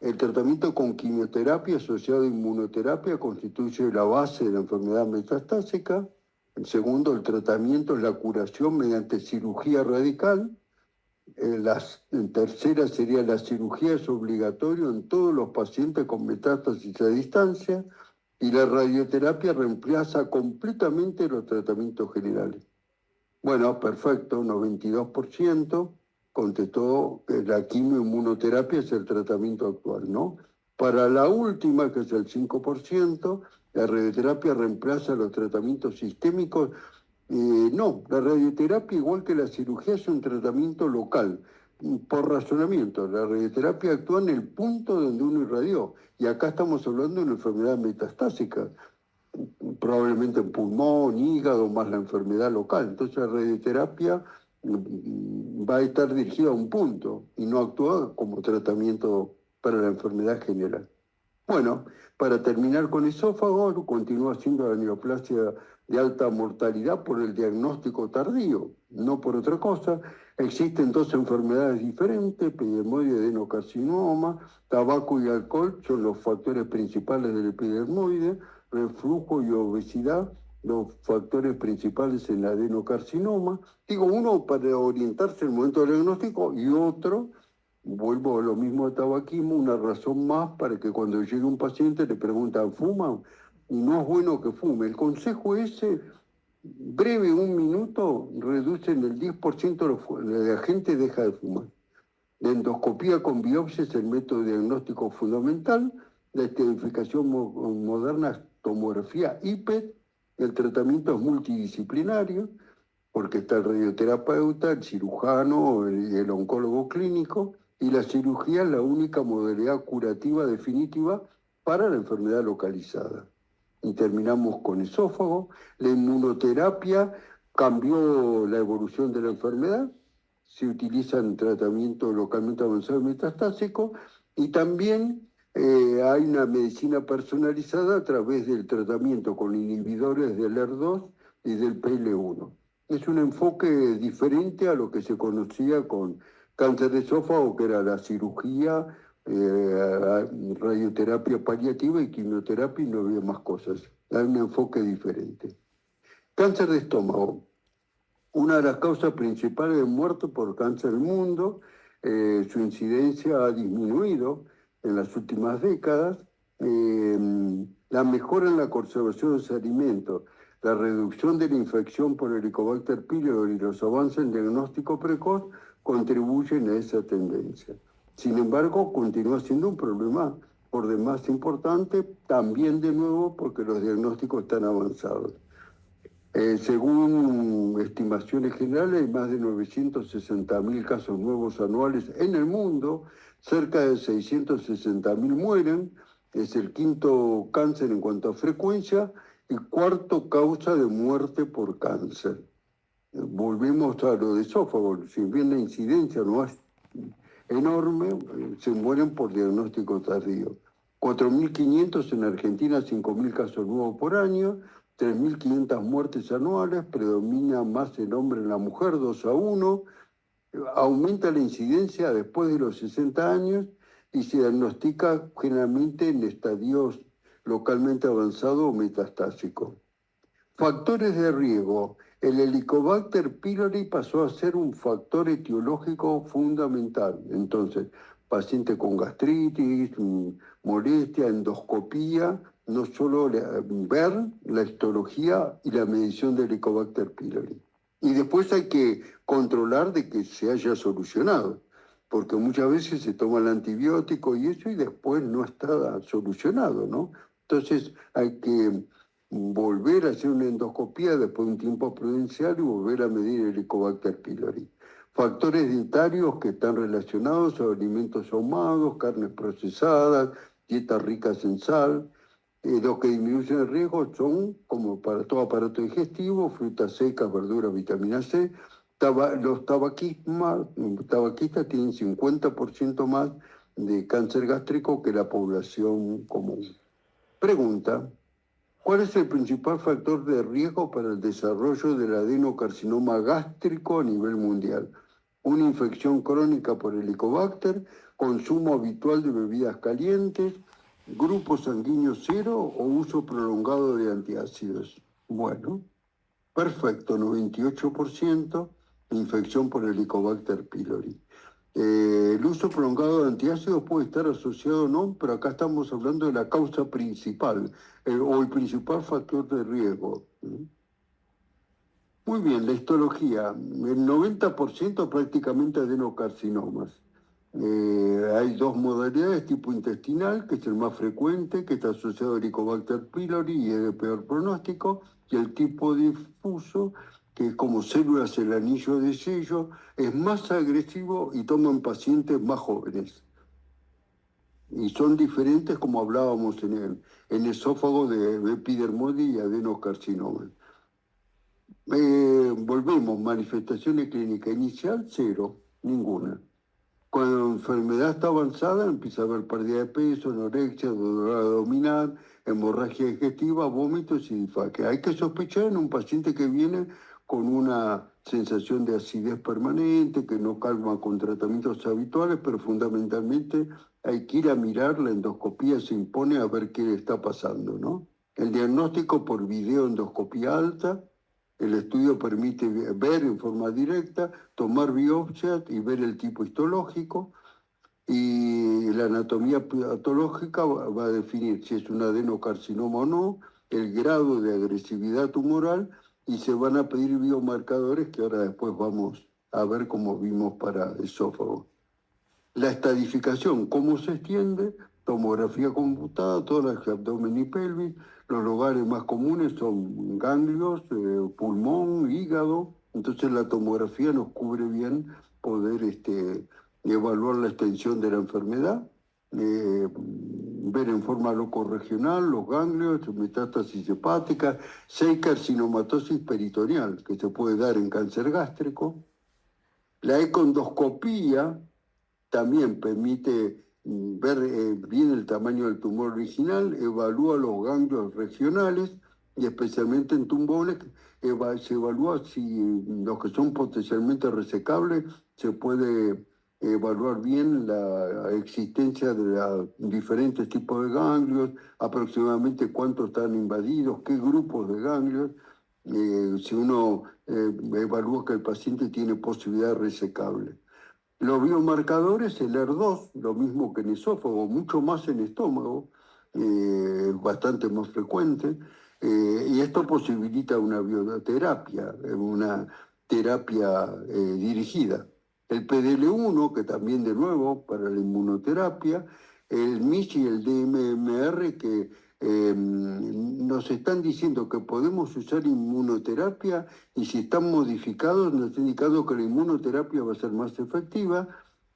El tratamiento con quimioterapia asociado a inmunoterapia constituye la base de la enfermedad metastásica. El segundo, el tratamiento es la curación mediante cirugía radical. En tercera sería la cirugía es obligatorio en todos los pacientes con metástasis a distancia y la radioterapia reemplaza completamente los tratamientos generales. Bueno, perfecto, 92% contestó que la quimioinmunoterapia es el tratamiento actual, ¿no? Para la última, que es el 5%, la radioterapia reemplaza los tratamientos sistémicos. No, la radioterapia, igual que la cirugía, es un tratamiento local. Por razonamiento, la radioterapia actúa en el punto donde uno irradió. Y acá estamos hablando de una enfermedad metastásica, probablemente en pulmón, hígado, más la enfermedad local. Entonces la radioterapia va a estar dirigida a un punto y no actúa como tratamiento para la enfermedad general. Bueno, para terminar con esófago, continúa siendo la neoplasia de alta mortalidad por el diagnóstico tardío, no por otra cosa. Existen dos enfermedades diferentes, epidermoide y adenocarcinoma. Tabaco y alcohol son los factores principales del epidermoide, reflujo y obesidad los factores principales en el adenocarcinoma. Digo, uno para orientarse en el momento del diagnóstico y otro, vuelvo a lo mismo de tabaquismo, una razón más para que cuando llegue un paciente le preguntan, ¿fuma? Y no es bueno que fume. El consejo ese, breve, 1 minuto, reduce en el 10% la gente deja de fumar. La endoscopía con biopsia es el método diagnóstico fundamental. La identificación moderna es tomografía IPET. El tratamiento es multidisciplinario porque está el radioterapeuta, el cirujano y el oncólogo clínico, y la cirugía es la única modalidad curativa definitiva para la enfermedad localizada. Y terminamos con esófago. La inmunoterapia cambió la evolución de la enfermedad, se utiliza en tratamiento localmente avanzado y metastásico, y también hay una medicina personalizada a través del tratamiento con inhibidores del ER2 y del PL1. Es un enfoque diferente a lo que se conocía con cáncer de esófago, que era la cirugía, radioterapia paliativa y quimioterapia, y no había más cosas. Hay un enfoque diferente. Cáncer de estómago. Una de las causas principales de muerte por cáncer en el mundo, su incidencia ha disminuido en las últimas décadas. La mejora en la conservación de los alimentos, la reducción de la infección por Helicobacter pylori y los avances en diagnóstico precoz contribuyen a esa tendencia. Sin embargo, continúa siendo un problema por demás importante, también de nuevo porque los diagnósticos están avanzados. Según estimaciones generales, hay más de 960.000 casos nuevos anuales en el mundo, cerca de 660.000 mueren, es el quinto cáncer en cuanto a frecuencia y cuarto causa de muerte por cáncer. Volvemos a lo de esófago, si bien la incidencia no es enorme, se mueren por diagnóstico tardío. 4.500 en Argentina, 5.000 casos nuevos por año, 3.500 muertes anuales, predomina más el hombre en la mujer, 2-1, aumenta la incidencia después de los 60 años y se diagnostica generalmente en estadios localmente avanzados o metastásicos. Factores de riesgo. El Helicobacter pylori pasó a ser un factor etiológico fundamental. Entonces, paciente con gastritis, molestia, endoscopía, no solo ver la histología y la medición del Helicobacter pylori. Y después hay que controlar de que se haya solucionado, porque muchas veces se toma el antibiótico y eso y después no está solucionado, ¿no? Entonces hay que volver a hacer una endoscopía después de un tiempo prudencial y volver a medir el Helicobacter pylori. Factores dietarios que están relacionados a alimentos ahumados, carnes procesadas, dietas ricas en sal. Los que disminuyen el riesgo son, como para todo aparato digestivo, frutas secas, verduras, vitamina C. Los tabaquistas tienen 50% más de cáncer gástrico que la población común. Pregunta: ¿cuál es el principal factor de riesgo para el desarrollo del adenocarcinoma gástrico a nivel mundial? Una infección crónica por Helicobacter, consumo habitual de bebidas calientes, grupo sanguíneo cero o uso prolongado de antiácidos. Bueno, perfecto, 98% infección por Helicobacter pylori. El uso prolongado de antiácidos puede estar asociado o no, pero acá estamos hablando de la causa principal o el principal factor de riesgo. Muy bien, la histología. El 90% prácticamente adenocarcinomas. Hay dos modalidades: tipo intestinal, que es el más frecuente, que está asociado a Helicobacter pylori y es de peor pronóstico, y el tipo difuso, que es como células el anillo de sello, es más agresivo y toma en pacientes más jóvenes. Y son diferentes, como hablábamos en el esófago, de epidermoide y adenocarcinoma. Volvemos, manifestaciones clínicas inicial, cero, ninguna. Cuando la enfermedad está avanzada, empieza a haber pérdida de peso, anorexia, dolor abdominal, hemorragia digestiva, vómitos y disfagia. Hay que sospechar en un paciente que viene con una sensación de acidez permanente, que no calma con tratamientos habituales, pero fundamentalmente hay que ir a mirar, la endoscopía se impone a ver qué le está pasando, ¿no? El diagnóstico por videoendoscopía alta. El estudio permite ver en forma directa, tomar biopsias y ver el tipo histológico, y la anatomía patológica va a definir si es un adenocarcinoma o no, el grado de agresividad tumoral, y se van a pedir biomarcadores que ahora después vamos a ver como vimos para esófago. La estadificación, ¿cómo se extiende? Tomografía computada, tórax, abdomen y pelvis. Los lugares más comunes son ganglios, pulmón, hígado. Entonces la tomografía nos cubre bien poder evaluar la extensión de la enfermedad, ver en forma locorregional los ganglios, metástasis hepática, si hay carcinomatosis peritoneal, que se puede dar en cáncer gástrico. La econdoscopía también permite ver bien el tamaño del tumor original, evalúa los ganglios regionales y especialmente en tumores se evalúa si los que son potencialmente resecables, se puede evaluar bien la existencia de diferentes tipos de ganglios, aproximadamente cuántos están invadidos, qué grupos de ganglios. Si uno evalúa que el paciente tiene posibilidad resecable. Los biomarcadores, el ER2, lo mismo que en esófago, mucho más en estómago, bastante más frecuente, y esto posibilita una bioterapia, una terapia dirigida. El PDL1, que también de nuevo para la inmunoterapia, el MIS y el DMMR, que nos están diciendo que podemos usar inmunoterapia, y si están modificados nos han indicado que la inmunoterapia va a ser más efectiva.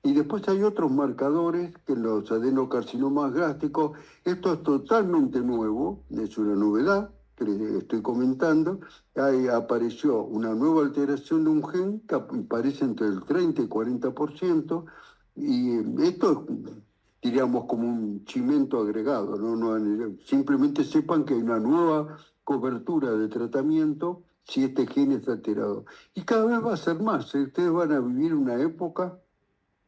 Y después hay otros marcadores que los adenocarcinomas gástricos, esto es totalmente nuevo, es una novedad que les estoy comentando. Ahí apareció una nueva alteración de un gen que aparece entre el 30 y 40%, y esto es, diríamos, como un chimento agregado, ¿no? Simplemente sepan que hay una nueva cobertura de tratamiento si este gen está alterado. Y cada vez va a ser más, ¿eh? Ustedes van a vivir una época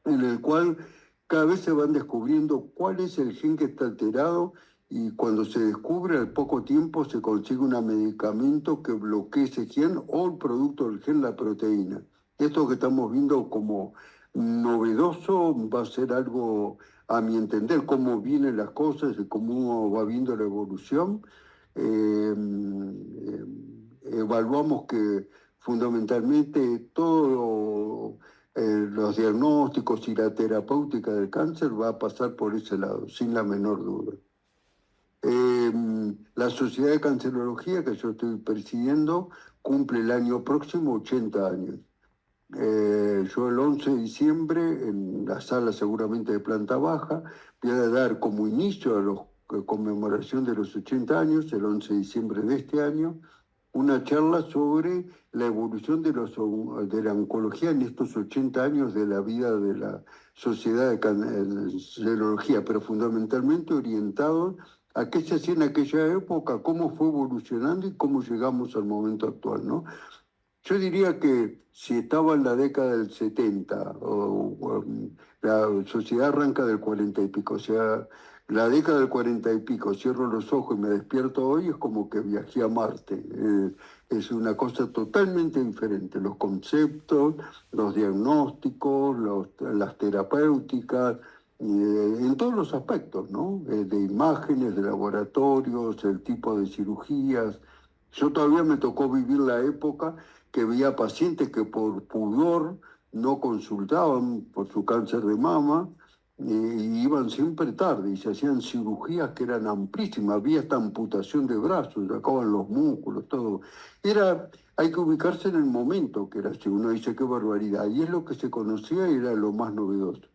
en la cual cada vez se van descubriendo cuál es el gen que está alterado, y cuando se descubre, al poco tiempo se consigue un medicamento que bloquee ese gen o el producto del gen, la proteína. Esto que estamos viendo como novedoso, va a ser algo, a mi entender, cómo vienen las cosas y cómo va viendo la evolución. Eh, Evaluamos que fundamentalmente todos los diagnósticos y la terapéutica del cáncer va a pasar por ese lado, sin la menor duda. La Sociedad de Cancerología que yo estoy presidiendo cumple el año próximo 80 años. Yo el 11 de diciembre, en la sala seguramente de planta baja, voy a dar como inicio a la conmemoración de los 80 años, el 11 de diciembre de este año, una charla sobre la evolución de la oncología en estos 80 años de la vida de la Sociedad de Cancerología, pero fundamentalmente orientado a qué se hacía en aquella época, cómo fue evolucionando y cómo llegamos al momento actual, ¿no? Yo diría que si estaba en la década del 70, la sociedad arranca del 40 y pico, o sea, la década del 40 y pico, cierro los ojos y me despierto hoy, es como que viajé a Marte. Es una cosa totalmente diferente. Los conceptos, los diagnósticos, las terapéuticas, en todos los aspectos, ¿no? De imágenes, de laboratorios, el tipo de cirugías. Yo todavía me tocó vivir la época que veía pacientes que por pudor no consultaban por su cáncer de mama y iban siempre tarde y se hacían cirugías que eran amplísimas, había esta amputación de brazos, sacaban los músculos, todo. Hay que ubicarse en el momento que era así, uno dice qué barbaridad, y es lo que se conocía y era lo más novedoso.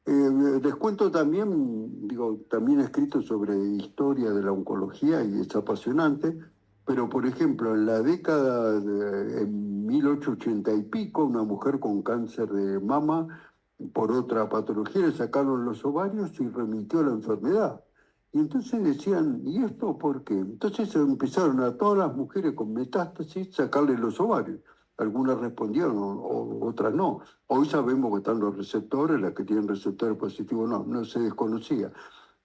Les cuento también, digo, también he escrito sobre historia de la oncología y es apasionante, pero por ejemplo, en la década en 1880 y pico, una mujer con cáncer de mama, por otra patología, le sacaron los ovarios y remitió la enfermedad. Y entonces decían, ¿y esto por qué? Entonces empezaron a todas las mujeres con metástasis sacarle los ovarios. Algunas respondieron, otras no. Hoy sabemos que están los receptores, las que tienen receptores positivos no se desconocía.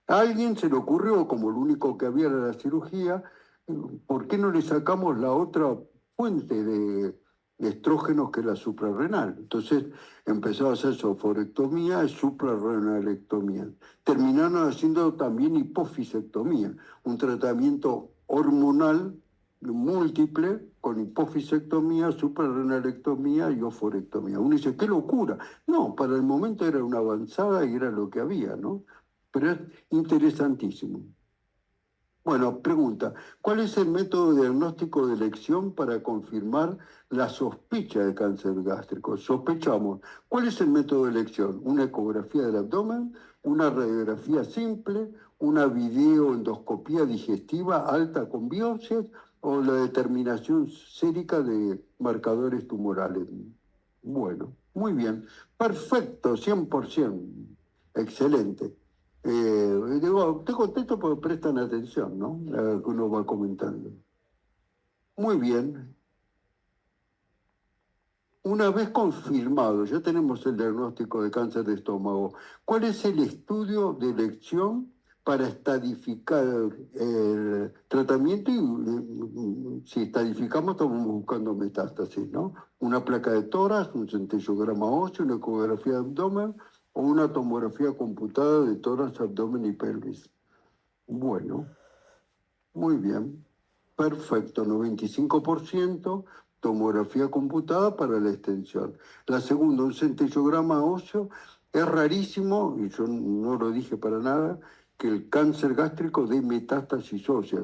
A alguien se le ocurrió, como lo único que había era la cirugía, ¿por qué no le sacamos la otra fuente de estrógenos que es la suprarrenal? Entonces empezó a hacer soforectomía y suprarrenalectomía. Terminaron haciendo también hipofisectomía, un tratamiento hormonal múltiple con hipofisectomía, suprarrenalectomía y oforectomía. Uno dice, qué locura. No, para el momento era una avanzada y era lo que había, ¿no? Pero es interesantísimo. Bueno, pregunta, ¿cuál es el método diagnóstico de elección para confirmar la sospecha de cáncer gástrico? Sospechamos. ¿Cuál es el método de elección? ¿Una ecografía del abdomen? ¿Una radiografía simple? ¿Una videoendoscopía digestiva alta con biopsias? ¿O la determinación sérica de marcadores tumorales? Bueno, muy bien. Perfecto, 100%. Excelente. Digo, estoy contento porque prestan atención, ¿no? A lo que uno va comentando. Muy bien. Una vez confirmado, ya tenemos el diagnóstico de cáncer de estómago, ¿cuál es el estudio de elección para estadificar el tratamiento? Y si estadificamos, estamos buscando metástasis, ¿no? Una placa de tórax, un centellograma óseo, una ecografía de abdomen o una tomografía computada de tórax, abdomen y pelvis. Bueno, muy bien. Perfecto, 95% tomografía computada para la extensión. La segunda, un centellograma óseo. Es rarísimo, y yo no lo dije para nada, que el cáncer gástrico dé metástasis ósea.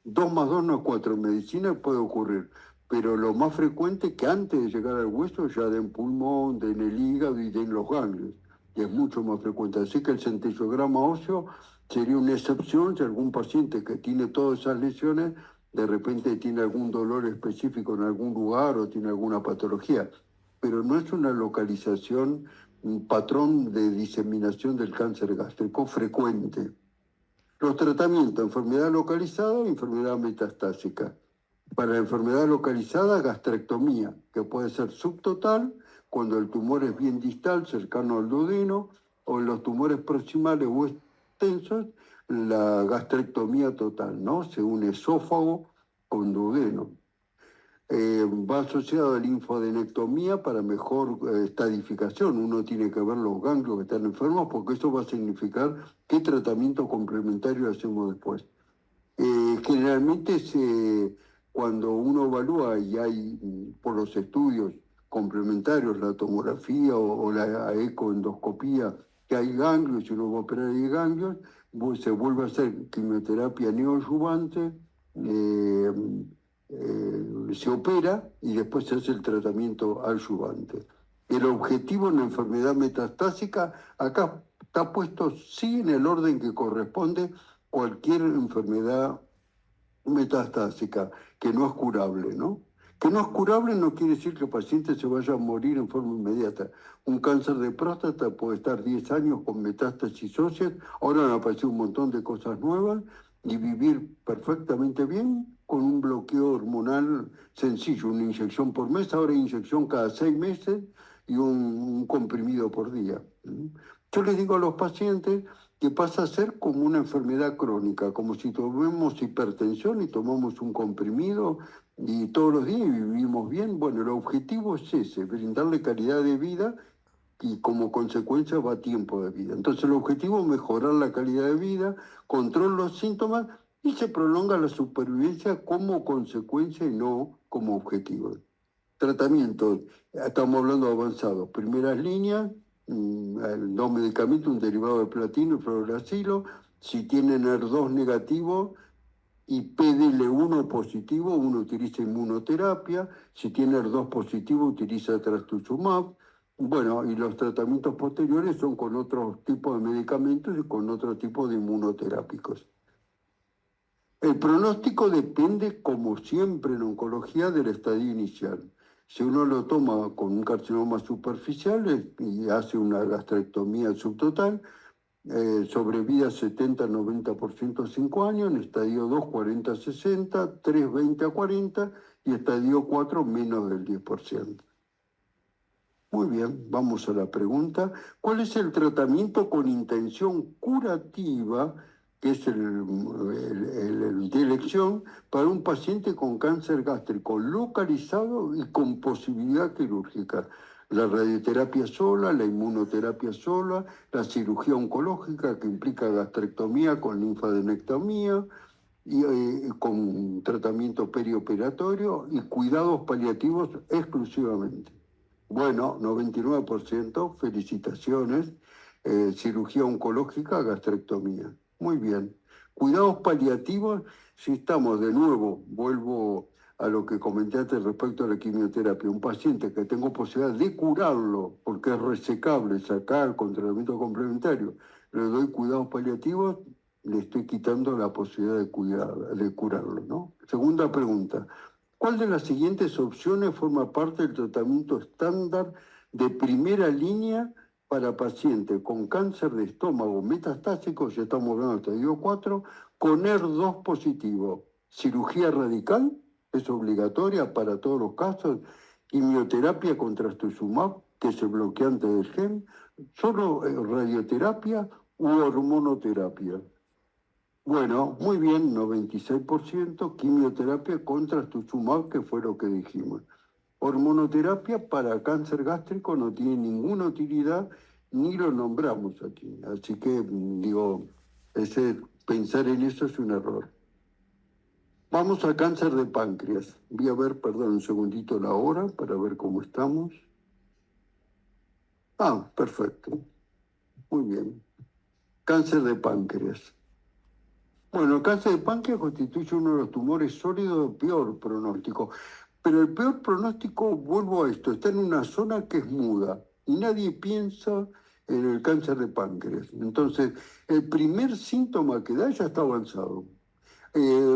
2 más 2 no es 4. En medicina puede ocurrir, pero lo más frecuente es que antes de llegar al hueso ya den pulmón, den el hígado y den los ganglios. Y es mucho más frecuente. Así que el centellograma óseo sería una excepción si algún paciente que tiene todas esas lesiones de repente tiene algún dolor específico en algún lugar o tiene alguna patología, pero no es una localización, un patrón de diseminación del cáncer gástrico frecuente. Los tratamientos, enfermedad localizada y enfermedad metastásica. Para la enfermedad localizada, gastrectomía, que puede ser subtotal, cuando el tumor es bien distal, cercano al duodeno, o en los tumores proximales o extensos, la gastrectomía total, ¿no? Según esófago con duodeno. Va asociado a linfadenectomía para mejor estadificación. Uno tiene que ver los ganglios que están enfermos porque eso va a significar qué tratamiento complementario hacemos después. Generalmente cuando uno evalúa y hay por los estudios complementarios, la tomografía o la ecoendoscopía, que hay ganglios y uno va a operar ahí ganglios, se vuelve a hacer quimioterapia neoadyuvante, eh, se opera y después se hace el tratamiento adyuvante. El objetivo en la enfermedad metastásica, acá está puesto sí en el orden que corresponde cualquier enfermedad metastásica que no es curable, ¿no? Que no es curable no quiere decir que el paciente se vaya a morir en forma inmediata. Un cáncer de próstata puede estar 10 años con metástasis óseas, ahora han aparecido un montón de cosas nuevas y vivir perfectamente bien con un bloqueo hormonal sencillo, una inyección por mes, ahora hay inyección cada 6 meses y un comprimido por día. Yo les digo a los pacientes que pasa a ser como una enfermedad crónica, como si tomemos hipertensión y tomamos un comprimido y todos los días vivimos bien. Bueno, el objetivo es ese, brindarle calidad de vida y como consecuencia va tiempo de vida. Entonces el objetivo es mejorar la calidad de vida, control los síntomas y se prolonga la supervivencia como consecuencia y no como objetivo. Tratamientos, estamos hablando de avanzados, primeras líneas, dos medicamentos, un derivado de platino y fluoracilo. Si tienen ER2 negativo y PDL1 positivo, uno utiliza inmunoterapia. Si tiene ER2 positivo, utiliza trastuzumab. Bueno, y los tratamientos posteriores son con otro tipo de medicamentos y con otro tipo de inmunoterápicos. El pronóstico depende, como siempre en oncología, del estadio inicial. Si uno lo toma con un carcinoma superficial y hace una gastrectomía subtotal, sobrevida 70-90% a 5 años, en estadio 2, 40-60, 3, 20-40 y estadio 4, menos del 10%. Muy bien, vamos a la pregunta. ¿Cuál es el tratamiento con intención curativa, que es el de elección, para un paciente con cáncer gástrico localizado y con posibilidad quirúrgica? La radioterapia sola, la inmunoterapia sola, la cirugía oncológica que implica gastrectomía con linfadenectomía y con tratamiento perioperatorio y cuidados paliativos exclusivamente. Bueno, 99%, felicitaciones. Cirugía oncológica, gastrectomía. Muy bien. Cuidados paliativos, si estamos de nuevo, vuelvo a lo que comenté antes respecto a la quimioterapia, un paciente que tengo posibilidad de curarlo, porque es resecable, sacar con tratamiento complementario, le doy cuidados paliativos, le estoy quitando la posibilidad de curarlo, ¿no? Segunda pregunta. ¿Cuál de las siguientes opciones forma parte del tratamiento estándar de primera línea para pacientes con cáncer de estómago metastásico, ya estamos hablando del estadio 4, con ER2 positivo? Cirugía radical, es obligatoria para todos los casos, quimioterapia con trastuzumab, que es el bloqueante del gen, solo radioterapia u hormonoterapia. Bueno, muy bien, 96%, quimioterapia con trastuzumab, que fue lo que dijimos. Hormonoterapia para cáncer gástrico no tiene ninguna utilidad, ni lo nombramos aquí. Así que, digo, pensar en eso es un error. Vamos a cáncer de páncreas. Voy a ver, perdón, un segundito la hora para ver cómo estamos. Ah, perfecto. Muy bien. Cáncer de páncreas. Bueno, el cáncer de páncreas constituye uno de los tumores sólidos de peor pronóstico. Pero el peor pronóstico, vuelvo a esto, está en una zona que es muda y nadie piensa en el cáncer de páncreas. Entonces, el primer síntoma que da ya está avanzado.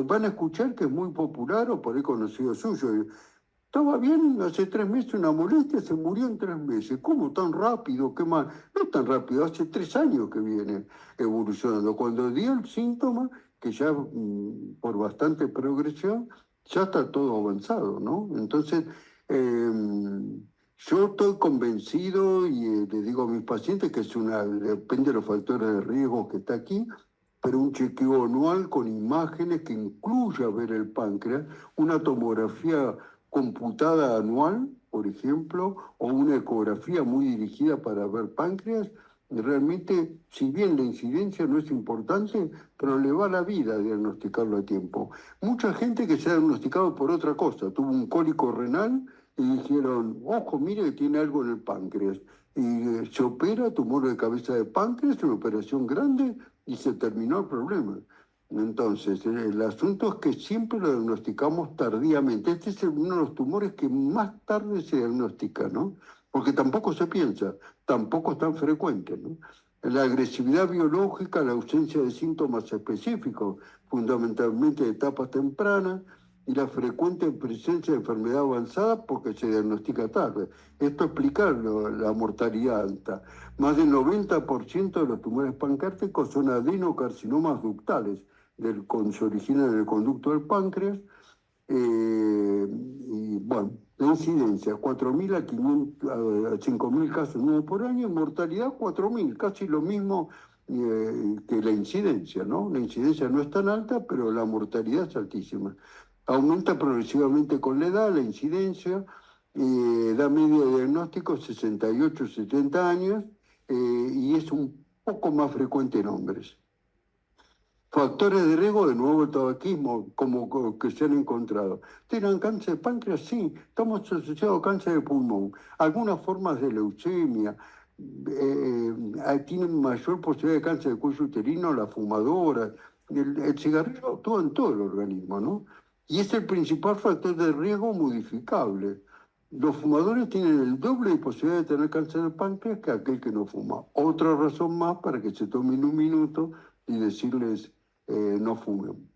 Van a escuchar que es muy popular o por ahí conocido suyo. Estaba bien hace 3 meses, una molestia, se murió en 3 meses. ¿Cómo tan rápido? ¿Qué más? No tan rápido, hace 3 años que viene evolucionando. Cuando dio el síntoma, que ya por bastante progresión, ya está todo avanzado, ¿no? Entonces, yo estoy convencido y le digo a mis pacientes que depende de los factores de riesgo que está aquí, pero un chequeo anual con imágenes que incluya ver el páncreas, una tomografía computada anual, por ejemplo, o una ecografía muy dirigida para ver páncreas, realmente, si bien la incidencia no es importante, pero le va la vida diagnosticarlo a tiempo. Mucha gente que se ha diagnosticado por otra cosa, tuvo un cólico renal y dijeron, ojo, mire que tiene algo en el páncreas. Y se opera tumor de cabeza de páncreas, una operación grande, y se terminó el problema. Entonces, el asunto es que siempre lo diagnosticamos tardíamente. Este es uno de los tumores que más tarde se diagnostica, ¿no? Porque tampoco se piensa, tampoco es tan frecuente, ¿no? La agresividad biológica, la ausencia de síntomas específicos, fundamentalmente de etapas tempranas, y la frecuente presencia de enfermedad avanzada porque se diagnostica tarde. Esto explica la mortalidad alta. Más del 90% de los tumores pancreáticos son adenocarcinomas ductales, se originan en el conducto del páncreas. Y bueno, la incidencia, 4.000 a 500, a 5.000 casos nuevos por año, mortalidad 4.000, casi lo mismo que la incidencia, ¿no? La incidencia no es tan alta, pero la mortalidad es altísima. Aumenta progresivamente con la edad, la incidencia, edad media de diagnóstico 68, 70 años, y es un poco más frecuente en hombres. Factores de riesgo, de nuevo el tabaquismo, como que se han encontrado. ¿Tienen cáncer de páncreas? Sí, estamos asociados a cáncer de pulmón. Algunas formas de leucemia. Tienen mayor posibilidad de cáncer de cuello uterino, la fumadora. El cigarrillo actúa en todo el organismo, ¿no? Y es el principal factor de riesgo modificable. Los fumadores tienen el doble de posibilidad de tener cáncer de páncreas que aquel que no fuma. Otra razón más para que se tomen un minuto y decirles no fumen.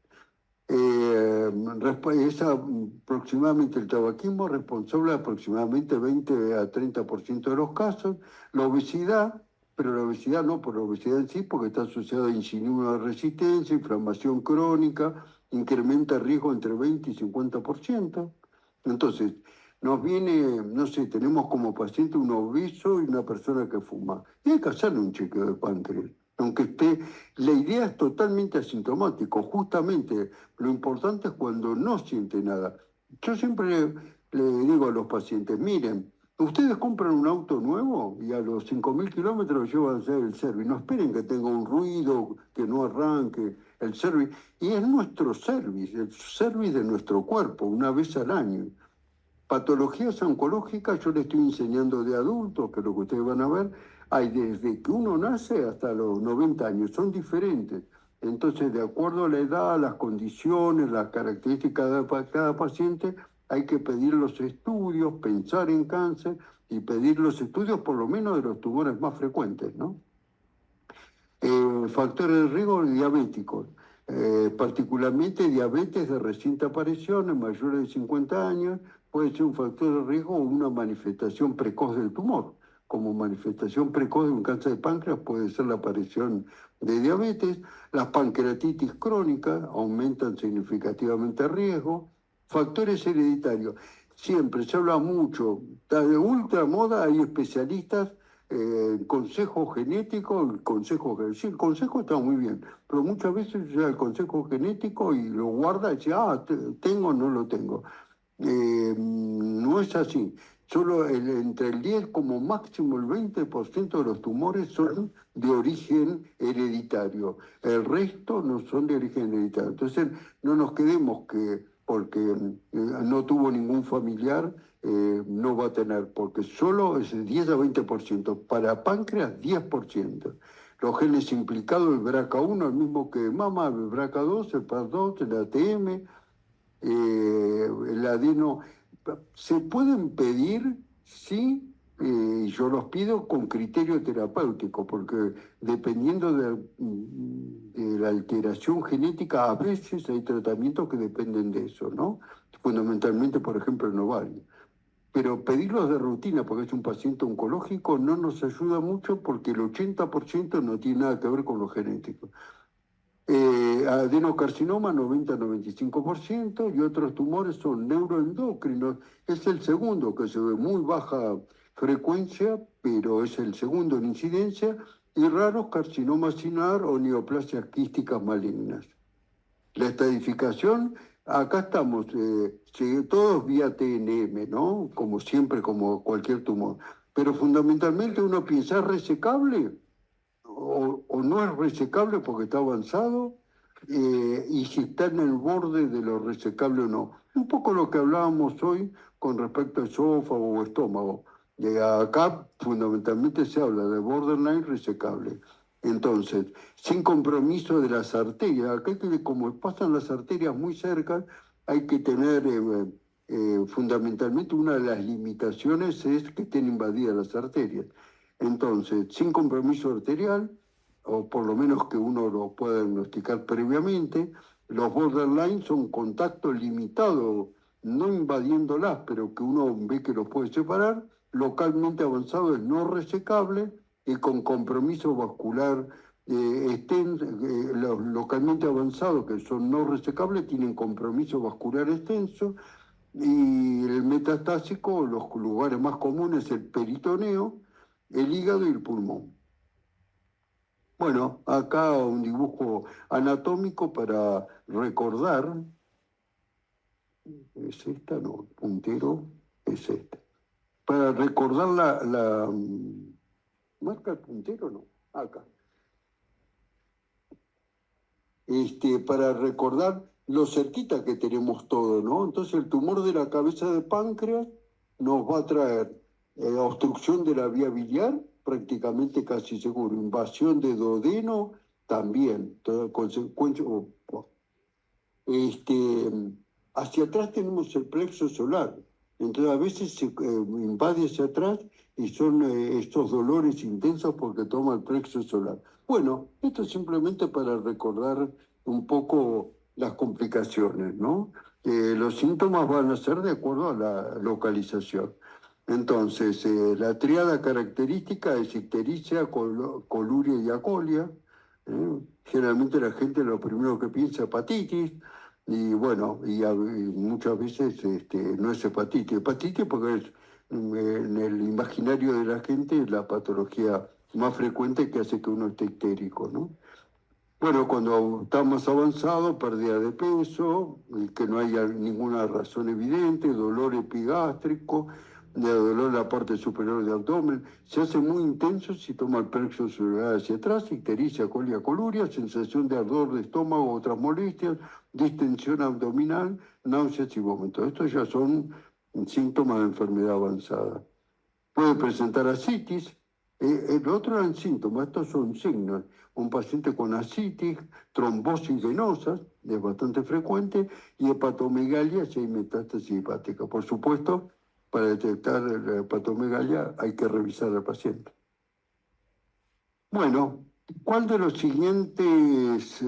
Es aproximadamente el tabaquismo responsable de aproximadamente 20 a 30% de los casos. La obesidad, pero la obesidad no por la obesidad en sí, porque está asociada a insulinoresistencia, inflamación crónica, incrementa el riesgo entre 20 y 50%. Entonces, nos viene, no sé, tenemos como paciente un obeso y una persona que fuma. Y hay que hacerle un chequeo de páncreas. Aunque esté, la idea es totalmente asintomático. Justamente lo importante es cuando no siente nada. Yo siempre le digo a los pacientes, miren, ustedes compran un auto nuevo y a los 5.000 kilómetros llevan a hacer el service. No esperen que tenga un ruido, que no arranque el service. Y es nuestro service, el service de nuestro cuerpo, una vez al año. Patologías oncológicas, yo le estoy enseñando de adultos, que es lo que ustedes van a ver, hay desde que uno nace hasta los 90 años, son diferentes. Entonces, de acuerdo a la edad, las condiciones, las características de cada paciente, hay que pedir los estudios, pensar en cáncer y pedir los estudios por lo menos de los tumores más frecuentes, ¿no? Factores de riesgo diabéticos, particularmente diabetes de reciente aparición en mayores de 50 años, puede ser un factor de riesgo o una manifestación precoz del tumor. Como manifestación precoz de un cáncer de páncreas puede ser la aparición de diabetes. Las pancreatitis crónicas aumentan significativamente el riesgo. Factores hereditarios. Siempre se habla mucho, está de ultra moda, hay especialistas, consejo genético, sí, el consejo está muy bien, pero muchas veces ya el consejo genético y lo guarda y dice, tengo o no lo tengo. No es así. Solo entre el 10 como máximo el 20% de los tumores son de origen hereditario. El resto no son de origen hereditario. Entonces no nos quedemos que porque no tuvo ningún familiar, no va a tener, porque solo es el 10 a 20%. Para páncreas, 10%. Los genes implicados, el BRCA1, el mismo que mama, el BRCA2, el PAS2, el ATM, el adeno, se pueden pedir, sí, yo los pido con criterio terapéutico, porque dependiendo de la alteración genética, a veces hay tratamientos que dependen de eso, ¿no? Fundamentalmente, por ejemplo, el ovario. Pero pedirlos de rutina, porque es un paciente oncológico, no nos ayuda mucho porque el 80% no tiene nada que ver con lo genético. Adenocarcinoma 90-95% y otros tumores son neuroendocrinos. Es el segundo que se ve muy baja frecuencia, pero es el segundo en incidencia, y raros carcinomas sinar o neoplasias quísticas malignas. La estadificación Acá estamos, todos vía TNM, ¿no? Como siempre, como cualquier tumor. Pero fundamentalmente uno piensa, ¿es resecable? O no es resecable porque está avanzado, y si está en el borde de lo resecable o no. Un poco lo que hablábamos hoy con respecto a esófago o estómago. Acá fundamentalmente se habla de borderline resecable. Entonces, sin compromiso de las arterias, acá hay que, como pasan las arterias muy cerca, hay que tener fundamentalmente una de las limitaciones es que estén invadidas las arterias. Entonces, sin compromiso arterial, o por lo menos que uno lo pueda diagnosticar previamente, los borderline son contactos limitados, no invadiéndolas, pero que uno ve que los puede separar, localmente avanzado es no resecable y con compromiso vascular los localmente avanzados que son no resecables tienen compromiso vascular extenso y el metastásico, los lugares más comunes, el peritoneo, el hígado y el pulmón. Bueno, acá un dibujo anatómico para recordar, es esta, no, puntero es esta. Para recordar marca el puntero, no, acá. Para recordar lo cerquita que tenemos todo, ¿no? Entonces el tumor de la cabeza de páncreas nos va a traer obstrucción de la vía biliar, prácticamente casi seguro, invasión de duodeno también, toda consecuencia. Hacia atrás tenemos el plexo solar, entonces a veces se invade hacia atrás y son estos dolores intensos porque toma el plexo solar. Bueno, esto es simplemente para recordar un poco las complicaciones, ¿no? Los síntomas van a ser de acuerdo a la localización. Entonces, la tríada característica es ictericia, coluria y acolia. Generalmente la gente lo primero que piensa es hepatitis, y bueno, y muchas veces no es hepatitis. Hepatitis porque es en el imaginario de la gente la patología más frecuente que hace que uno esté histérico, ¿no? Bueno, cuando está más avanzado, pérdida de peso, y que no haya ninguna razón evidente, dolor epigástrico, de dolor en la parte superior del abdomen, se hace muy intenso si toma el plexo solar hacia atrás, ictericia, colia, coluria, sensación de ardor de estómago, otras molestias, distensión abdominal, náuseas y vómitos. Estos ya son síntomas de enfermedad avanzada. Puede presentar ascitis. El otro eran síntomas, estos son signos. Un paciente con ascitis, trombosis venosas, es bastante frecuente, y hepatomegalia si hay metástasis hepática. Por supuesto, para detectar la hepatomegalia hay que revisar al paciente. Bueno, ¿cuál de los siguientes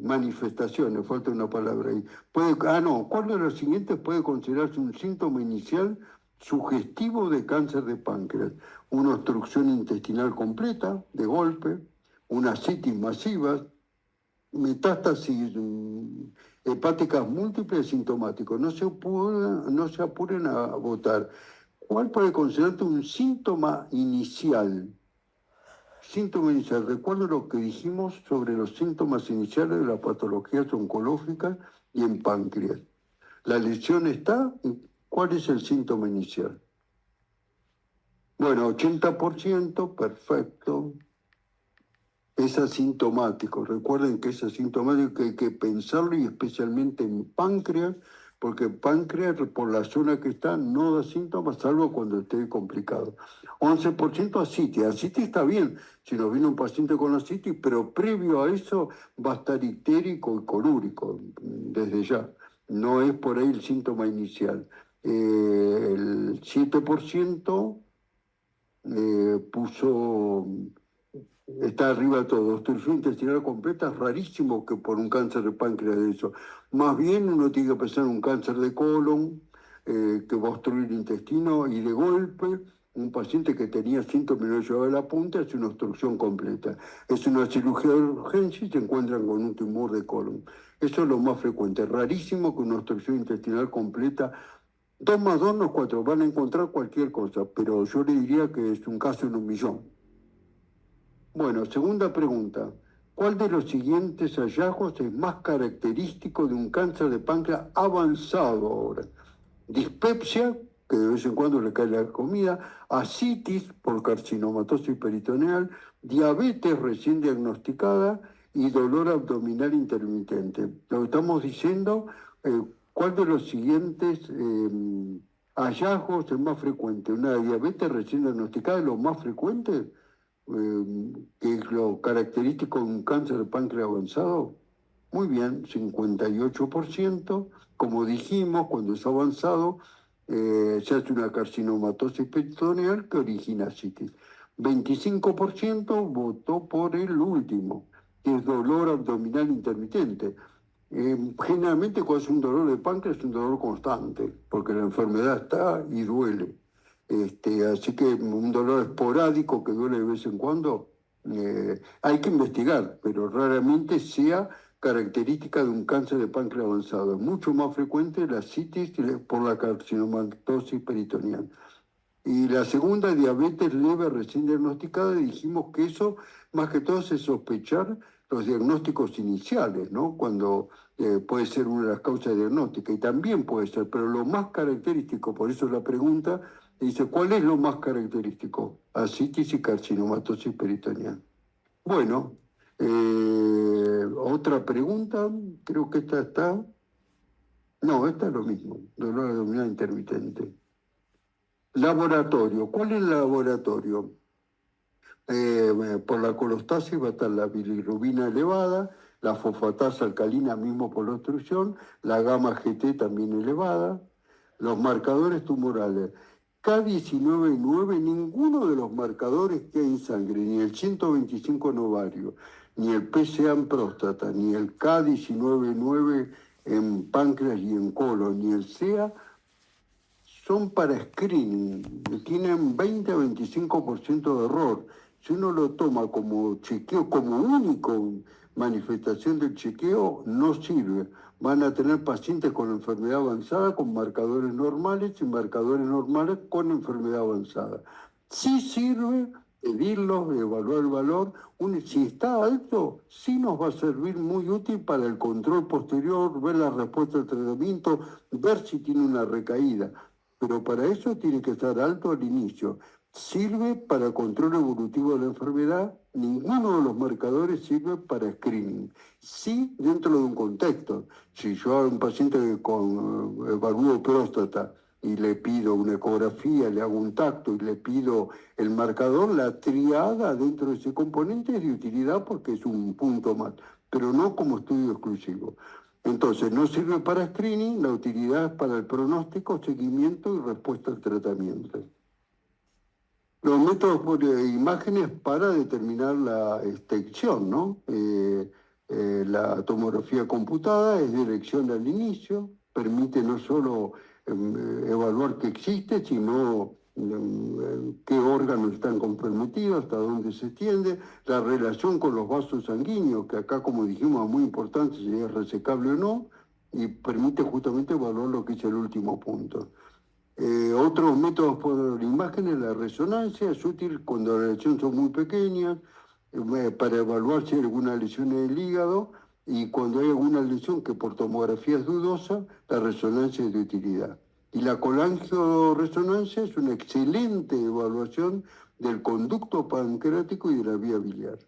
manifestaciones, falta una palabra ahí, ¿cuál de los siguientes puede considerarse un síntoma inicial sugestivo de cáncer de páncreas? Una obstrucción intestinal completa, de golpe, una citis masiva, metástasis hepáticas múltiples sintomáticos. No se apuren a votar. ¿Cuál puede considerarse un síntoma inicial? Síntoma inicial. Recuerdo lo que dijimos sobre los síntomas iniciales de las patologías oncológicas y en páncreas. La lesión está. ¿Cuál es el síntoma inicial? Bueno, 80%, perfecto. Es asintomático. Recuerden que es asintomático, que hay que pensarlo y especialmente en páncreas, porque páncreas por la zona que está no da síntomas, salvo cuando esté complicado. 11% ascitis. Ascitis está bien, si nos viene un paciente con ascitis, pero previo a eso va a estar ictérico y colúrico, desde ya. No es por ahí el síntoma inicial. El 7% puso está arriba de todo. Obstrucción intestinal completa es rarísimo que por un cáncer de páncreas de eso. Más bien uno tiene que pensar en un cáncer de colon que va a obstruir el intestino y de golpe un paciente que tenía síntomas y no llevaba la punta hace una obstrucción completa. Es una cirugía de urgencia y se encuentran con un tumor de colon. Eso es lo más frecuente. Rarísimo que una obstrucción intestinal completa. 2 más 2 no es 4, van a encontrar cualquier cosa, pero yo le diría que es un caso en 1.000.000. Bueno, segunda pregunta. ¿Cuál de los siguientes hallazgos es más característico de un cáncer de páncreas avanzado ahora? Dispepsia, que de vez en cuando le cae la comida, ascitis por carcinomatosis peritoneal, diabetes recién diagnosticada y dolor abdominal intermitente. Lo que estamos diciendo, ¿cuál de los siguientes hallazgos es más frecuente? ¿Una diabetes recién diagnosticada es lo más frecuente? ¿Que es lo característico de un cáncer de páncreas avanzado? Muy bien, 58%. Como dijimos, cuando es avanzado, se hace una carcinomatosis peritoneal que origina citis. 25% votó por el último, que es dolor abdominal intermitente. Generalmente cuando es un dolor de páncreas es un dolor constante, porque la enfermedad está y duele. Así que un dolor esporádico que duele de vez en cuando, hay que investigar, pero raramente sea característica de un cáncer de páncreas avanzado. Es mucho más frecuente la citis por la carcinomatosis peritoneal. Y la segunda, diabetes leve recién diagnosticada, dijimos que eso más que todo es sospechar los diagnósticos iniciales, ¿no? Cuando puede ser una de las causas diagnósticas, y también puede ser, pero lo más característico, por eso la pregunta, dice, ¿cuál es lo más característico? Ascitis y carcinomatosis peritoneal. Bueno, otra pregunta, creo que esta está. No, esta es lo mismo, dolor abdominal intermitente. Laboratorio, ¿cuál es el laboratorio? Por la colostasis va a estar la bilirrubina elevada, la fosfatasa alcalina mismo por la obstrucción, la gamma GT también elevada, los marcadores tumorales. K19,9, ninguno de los marcadores que hay en sangre, ni el 125 en ovario, ni el PSA en próstata, ni el K19,9 en páncreas y en colon, ni el SEA, son para screening, tienen 20 a 25% de error. Si uno lo toma como chequeo, como único manifestación del chequeo, no sirve. Van a tener pacientes con enfermedad avanzada con marcadores normales y marcadores normales con enfermedad avanzada. Sí sirve medirlos, evaluar el valor. Si está alto, sí nos va a servir muy útil para el control posterior, ver la respuesta al tratamiento, ver si tiene una recaída, pero para eso tiene que estar alto al inicio. Sirve para control evolutivo de la enfermedad, ninguno de los marcadores sirve para screening. Sí, dentro de un contexto. Si yo a un paciente con evalúo próstata y le pido una ecografía, le hago un tacto y le pido el marcador, la triada dentro de ese componente es de utilidad porque es un punto más, pero no como estudio exclusivo. Entonces, no sirve para screening, la utilidad es para el pronóstico, seguimiento y respuesta al tratamiento. Los métodos por imágenes para determinar la extensión, ¿no? La tomografía computada es dirección al inicio, permite no solo evaluar que existe, sino qué órganos están comprometidos, hasta dónde se extiende, la relación con los vasos sanguíneos, que acá, como dijimos, es muy importante si es resecable o no, y permite justamente evaluar lo que es el último punto. Otros métodos por imágenes, la resonancia es útil cuando las lesiones son muy pequeñas, para evaluar si hay alguna lesión en el hígado, y cuando hay alguna lesión que por tomografía es dudosa, la resonancia es de utilidad. Y la colangioresonancia es una excelente evaluación del conducto pancreático y de la vía biliar.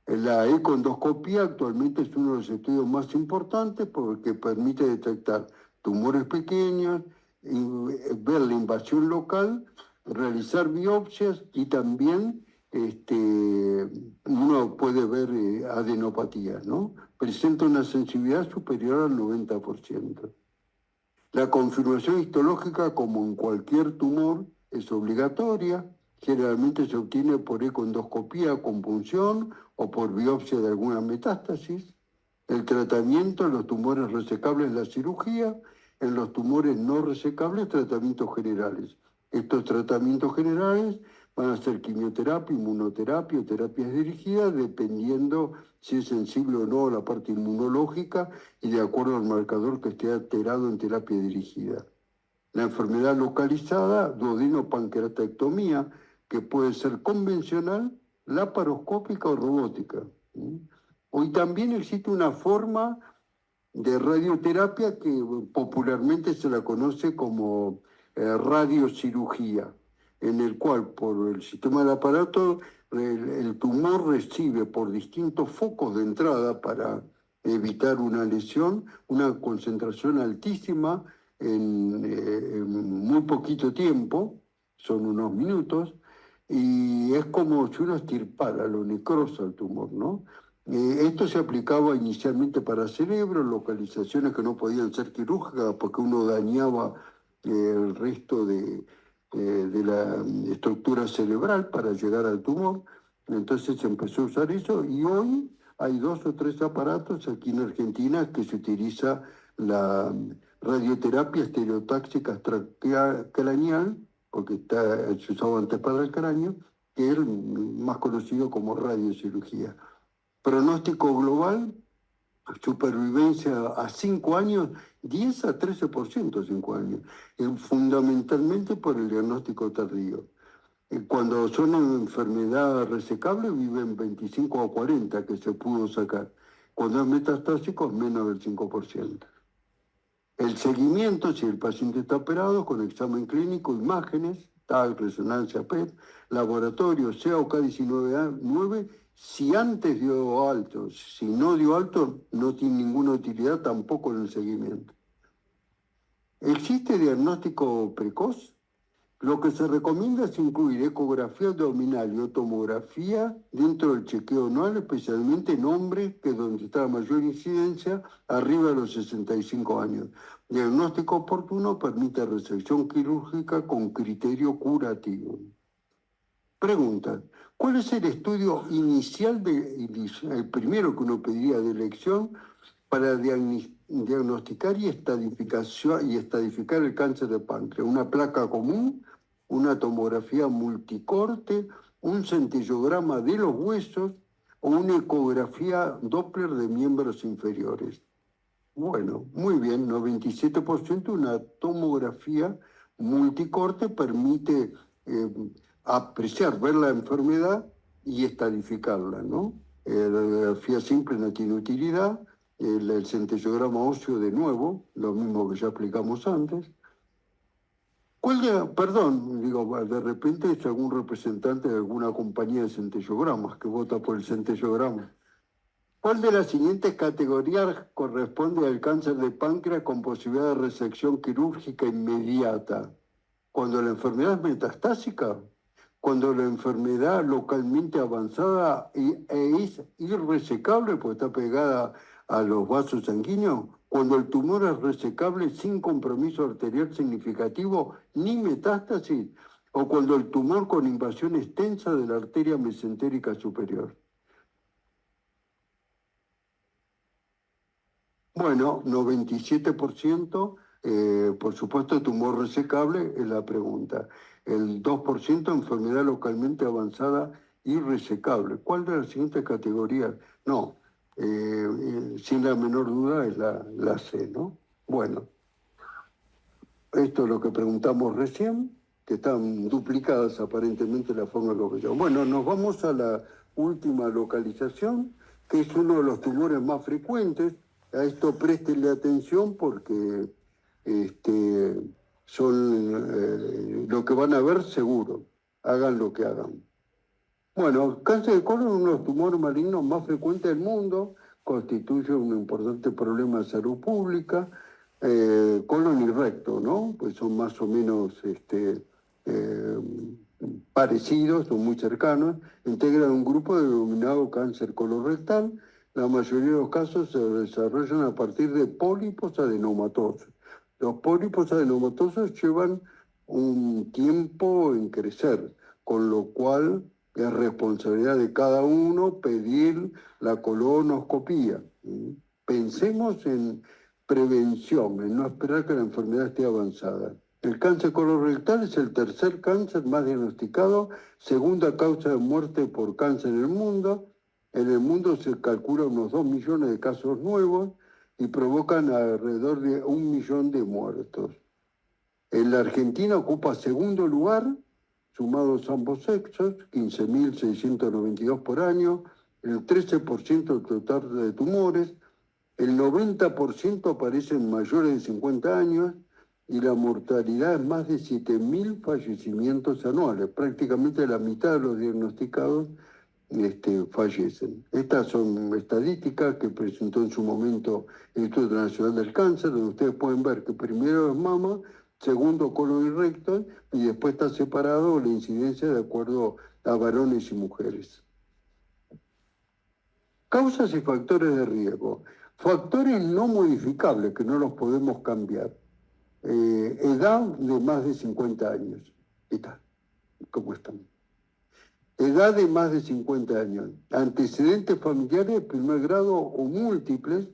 La ecoendoscopía actualmente es uno de los estudios más importantes porque permite detectar tumores pequeños, ver la invasión local, realizar biopsias y también uno puede ver adenopatías, ¿no? Presenta una sensibilidad superior al 90%. La confirmación histológica, como en cualquier tumor, es obligatoria. Generalmente se obtiene por ecoendoscopía con punción o por biopsia de alguna metástasis. El tratamiento en los tumores resecables, la cirugía; en los tumores no resecables, tratamientos generales. Estos tratamientos generales van a ser quimioterapia, inmunoterapia o terapias dirigidas, dependiendo si es sensible o no a la parte inmunológica y de acuerdo al marcador que esté alterado en terapia dirigida. La enfermedad localizada, duodenopancreatectomía, que puede ser convencional, laparoscópica o robótica. ¿Mm? Hoy también existe una forma de radioterapia que popularmente se la conoce como radiocirugía, en el cual por el sistema del aparato el tumor recibe por distintos focos de entrada para evitar una lesión, una concentración altísima en muy poquito tiempo, son unos minutos, y es como si uno extirpara, lo necrosa el tumor, ¿no? Esto se aplicaba inicialmente para cerebro, localizaciones que no podían ser quirúrgicas porque uno dañaba el resto de la estructura cerebral para llegar al tumor. Entonces se empezó a usar eso y hoy hay 2 o 3 aparatos aquí en Argentina que se utiliza la radioterapia estereotáxica craneal, porque se usaba antes para el cráneo, que es más conocido como radiocirugía. Pronóstico global, supervivencia a 5 años, 10 a 13% a 5 años, fundamentalmente por el diagnóstico tardío. Cuando son enfermedad resecable viven 25 a 40 que se pudo sacar. Cuando es metastásico es menos del 5%. El seguimiento, si el paciente está operado, con examen clínico, imágenes, TAC, resonancia PET, laboratorio, CA-OK19, si antes dio alto, si no dio alto, no tiene ninguna utilidad tampoco en el seguimiento. ¿Existe diagnóstico precoz? Lo que se recomienda es incluir ecografía abdominal y tomografía dentro del chequeo anual, especialmente en hombres, que es donde está la mayor incidencia, arriba de los 65 años. Diagnóstico oportuno permite resección quirúrgica con criterio curativo. Pregunta, ¿cuál es el estudio inicial, el primero que uno pediría de elección para diagnosticar y estadificar el cáncer de páncreas? ¿Una placa común, una tomografía multicorte, un centellograma de los huesos o una ecografía Doppler de miembros inferiores? Bueno, muy bien, 97%, una tomografía multicorte permite apreciar, ver la enfermedad y estadificarla, ¿no? La radiografía simple no tiene utilidad, el centellograma óseo de nuevo, lo mismo que ya aplicamos antes. Perdón, digo, de repente es algún representante de alguna compañía de centellogramas que vota por el centellograma. ¿Cuál de las siguientes categorías corresponde al cáncer de páncreas con posibilidad de resección quirúrgica inmediata? Cuando la enfermedad es metastásica, cuando la enfermedad localmente avanzada es irresecable porque está pegada a los vasos sanguíneos, cuando el tumor es resecable sin compromiso arterial significativo ni metástasis, o cuando el tumor con invasión extensa de la arteria mesentérica superior. Bueno, 97%, por supuesto, tumor resecable es la pregunta. El 2% enfermedad localmente avanzada y resecable. ¿Cuál de las siguientes categorías? No, sin la menor duda es la C, ¿no? Bueno, esto es lo que preguntamos recién, que están duplicadas aparentemente la forma de lo que yo. Bueno, nos vamos a la última localización, que es uno de los tumores más frecuentes. A esto préstenle atención porque son lo que van a ver seguro, hagan lo que hagan. Bueno, cáncer de colon es uno de los tumores malignos más frecuentes del mundo, constituye un importante problema de salud pública, colon y recto, ¿no? Pues son más o menos eh, parecidos, son muy cercanos, integran un grupo denominado cáncer colorectal. La mayoría de los casos se desarrollan a partir de pólipos adenomatosos. Los pólipos adenomatosos llevan un tiempo en crecer, con lo cual es responsabilidad de cada uno pedir la colonoscopía. Pensemos en prevención, en no esperar que la enfermedad esté avanzada. El cáncer colorectal es el tercer cáncer más diagnosticado, segunda causa de muerte por cáncer en el mundo. En el mundo se calcula unos 2 millones de casos nuevos y provocan alrededor de 1 millón de muertos. En la Argentina ocupa segundo lugar, sumados ambos sexos, 15.692 por año. el 13% del total de tumores, el 90% aparecen mayores de 50 años y la mortalidad es más de 7.000 fallecimientos anuales. Prácticamente la mitad de los diagnosticados fallecen. Estas son estadísticas que presentó en su momento el Instituto Nacional del Cáncer, donde ustedes pueden ver que primero es mama, segundo colon y recto, y después está separado la incidencia de acuerdo a varones y mujeres. Causas y factores de riesgo. Factores no modificables que no los podemos cambiar. Edad de más de 50 años. Está, ¿cómo están? Edad de más de 50 años. Antecedentes familiares de primer grado o múltiples.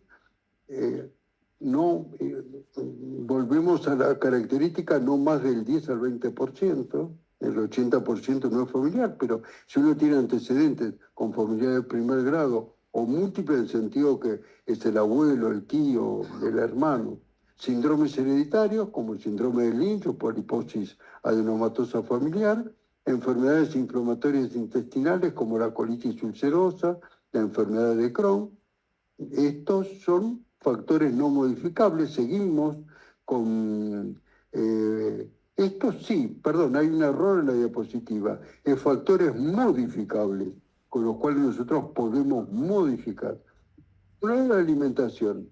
Volvemos a la característica no más del 10 al 20%. El 80% no es familiar, pero si uno tiene antecedentes con familiares de primer grado o múltiples, en el sentido que es el abuelo, el tío, el hermano, síndromes hereditarios como el síndrome de Lynch o poliposis adenomatosa familiar, enfermedades inflamatorias intestinales como la colitis ulcerosa, la enfermedad de Crohn. Estos son factores no modificables. Seguimos con... estos sí, perdón, hay un error en la diapositiva. Es factores modificables, con los cuales nosotros podemos modificar. Uno es la alimentación.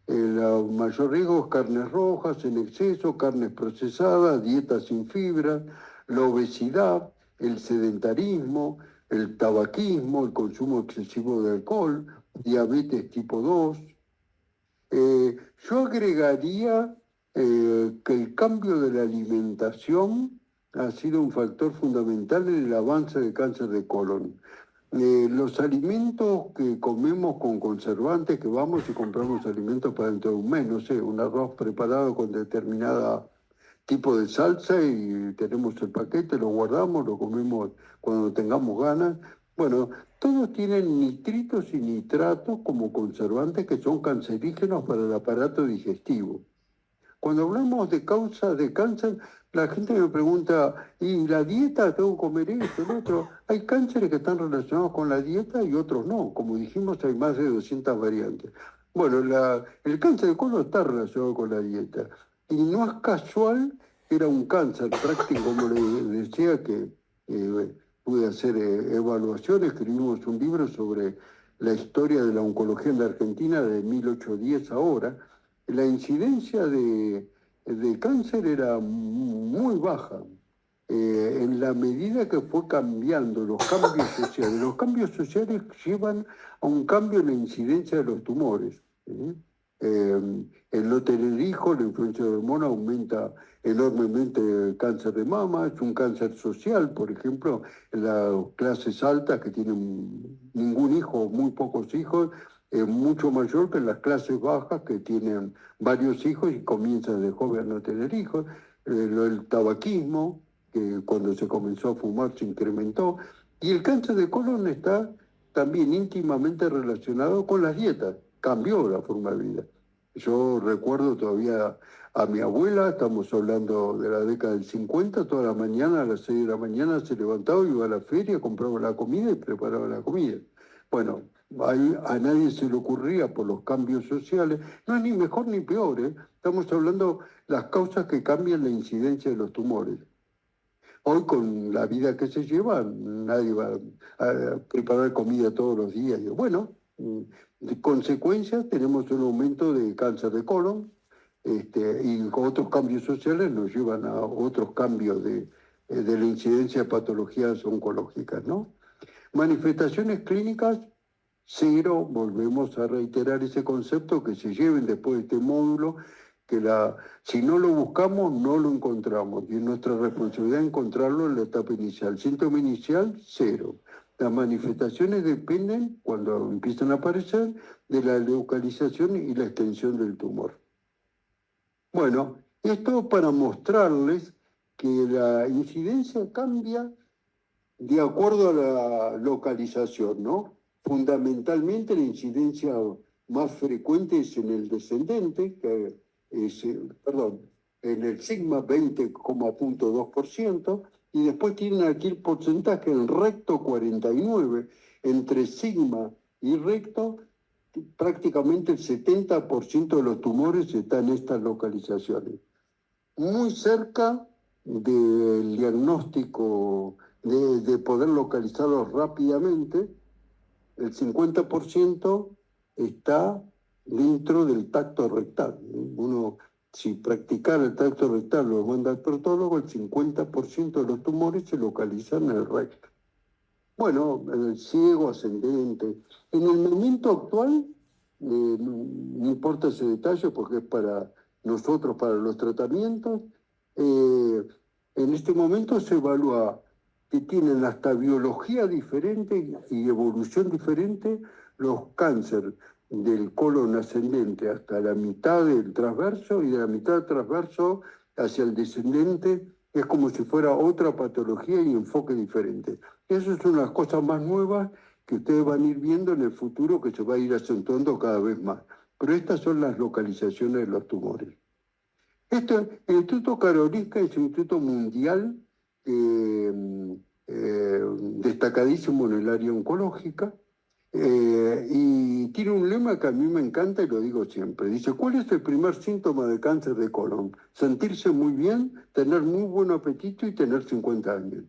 El mayor riesgo es carnes rojas en exceso, carnes procesadas, dietas sin fibra, la obesidad, el sedentarismo, el tabaquismo, el consumo excesivo de alcohol, diabetes tipo 2. Yo agregaría que el cambio de la alimentación ha sido un factor fundamental en el avance del cáncer de colon. Los alimentos que comemos con conservantes, que vamos y compramos alimentos para dentro de un mes, no sé, un arroz preparado con determinada tipo de salsa y tenemos el paquete, lo guardamos, lo comemos cuando tengamos ganas. Bueno, todos tienen nitritos y nitratos como conservantes que son cancerígenos para el aparato digestivo. Cuando hablamos de causas de cáncer, la gente me pregunta, ¿y la dieta? ¿Tengo que comer esto, el otro? Hay cánceres que están relacionados con la dieta y otros no. Como dijimos, hay más de 200 variantes. Bueno, el cáncer de colon está relacionado con la dieta. Y no es casual, era un cáncer práctico, como le decía, que pude hacer evaluaciones. Escribimos un libro sobre la historia de la oncología en la Argentina de 1810 ahora. La incidencia de cáncer era muy baja. En la medida que fue cambiando los cambios sociales llevan a un cambio en la incidencia de los tumores. El no tener hijos, la influencia de hormonas aumenta enormemente el cáncer de mama, es un cáncer social, por ejemplo, en las clases altas que tienen ningún hijo o muy pocos hijos, es mucho mayor que en las clases bajas que tienen varios hijos y comienzan de joven a no tener hijos. El tabaquismo, que cuando se comenzó a fumar se incrementó, y el cáncer de colon está también íntimamente relacionado con las dietas, cambió la forma de vida. Yo recuerdo todavía a mi abuela, estamos hablando de la década del 50, toda la mañana, a las 6 de la mañana se levantaba, iba a la feria, compraba la comida y preparaba la comida. Bueno, a nadie se le ocurría por los cambios sociales, no es ni mejor ni peor, ¿eh? Estamos hablando de las causas que cambian la incidencia de los tumores. Hoy con la vida que se lleva, nadie va a preparar comida todos los días. Y bueno, de consecuencia tenemos un aumento de cáncer de colon, y con otros cambios sociales nos llevan a otros cambios de la incidencia de patologías oncológicas, ¿no? Manifestaciones clínicas, cero. Volvemos a reiterar ese concepto, que se lleven después de este módulo, que si no lo buscamos, no lo encontramos. Y es nuestra responsabilidad encontrarlo en la etapa inicial. Síntoma inicial, cero. Las manifestaciones dependen, cuando empiezan a aparecer, de la localización y la extensión del tumor. Bueno, esto para mostrarles que la incidencia cambia de acuerdo a la localización, ¿no? Fundamentalmente la incidencia más frecuente es en el descendente, que es, en el sigma 20,2%, y después tienen aquí el porcentaje en recto 49%. Entre sigma y recto, prácticamente el 70% de los tumores están en estas localizaciones. Muy cerca del diagnóstico, de poder localizarlos rápidamente, el 50% está dentro del tacto rectal. Uno, si practicara el tacto rectal lo manda al proctólogo, el 50% de los tumores se localizan en el recto. Bueno, el ciego, ascendente. En el momento actual, no importa ese detalle porque es para nosotros, para los tratamientos, en este momento se evalúa que tienen hasta biología diferente y evolución diferente los cánceres del colon ascendente hasta la mitad del transverso y de la mitad del transverso hacia el descendente. Es como si fuera otra patología y enfoque diferente. Eso es una de las cosas más nuevas que ustedes van a ir viendo en el futuro, que se va a ir acentuando cada vez más. Pero estas son las localizaciones de los tumores. El Instituto Karolinska es un instituto mundial destacadísimo en el área oncológica y tiene un lema que a mí me encanta y lo digo siempre. Dice, ¿cuál es el primer síntoma de cáncer de colon? Sentirse muy bien, tener muy buen apetito y tener 50 años.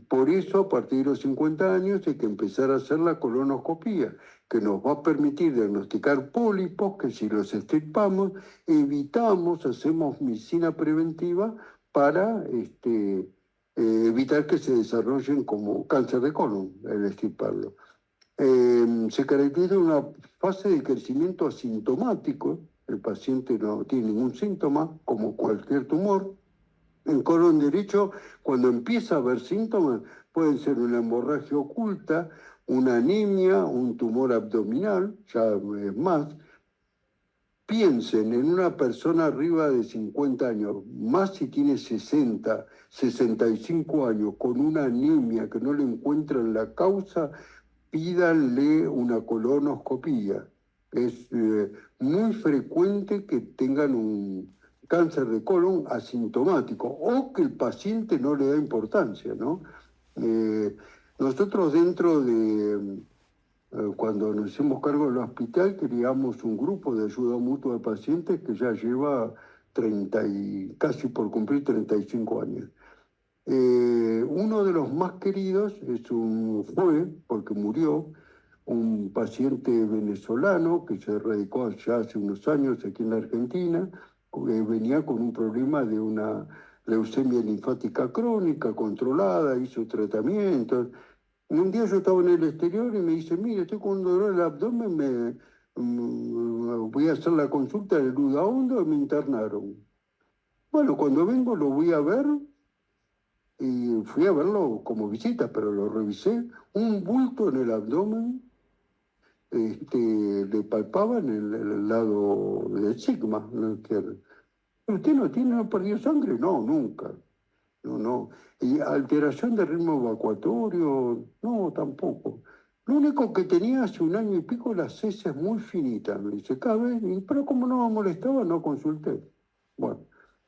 Por eso, a partir de los 50 años, hay que empezar a hacer la colonoscopía, que nos va a permitir diagnosticar pólipos, que si los extirpamos, evitamos, hacemos medicina preventiva para evitar que se desarrollen como cáncer de colon, el extirparlo. Se caracteriza una fase de crecimiento asintomático, el paciente no tiene ningún síntoma, como cualquier tumor. En colon derecho, cuando empieza a haber síntomas, pueden ser una hemorragia oculta, una anemia, un tumor abdominal, ya es más. Piensen en una persona arriba de 50 años, más si tiene 60, 65 años, con una anemia que no le encuentran la causa, pídanle una colonoscopía. Es muy frecuente que tengan un cáncer de colon asintomático o que el paciente no le da importancia, ¿no? Nosotros dentro de, cuando nos hicimos cargo del hospital, creamos un grupo de ayuda mutua de pacientes que ya lleva 30 y casi por cumplir 35 años. Uno de los más queridos fue, porque murió, un paciente venezolano que se radicó ya hace unos años aquí en la Argentina, venía con un problema de una leucemia linfática crónica controlada, hizo tratamientos. Un día yo estaba en el exterior y me dice, mire, estoy con un dolor en el abdomen, voy a hacer la consulta del Luda Hondo y me internaron. Bueno, cuando vengo lo voy a ver y fui a verlo como visita, pero lo revisé, un bulto en el abdomen, le palpaba en el lado del sigma, en la izquierda. ¿Usted no perdió sangre? No, nunca. No. Y alteración de ritmo evacuatorio, no, tampoco. Lo único que tenía hace un año y pico, las heces muy finitas. Me dice, cabe, pero como no me molestaba, no consulté. Bueno,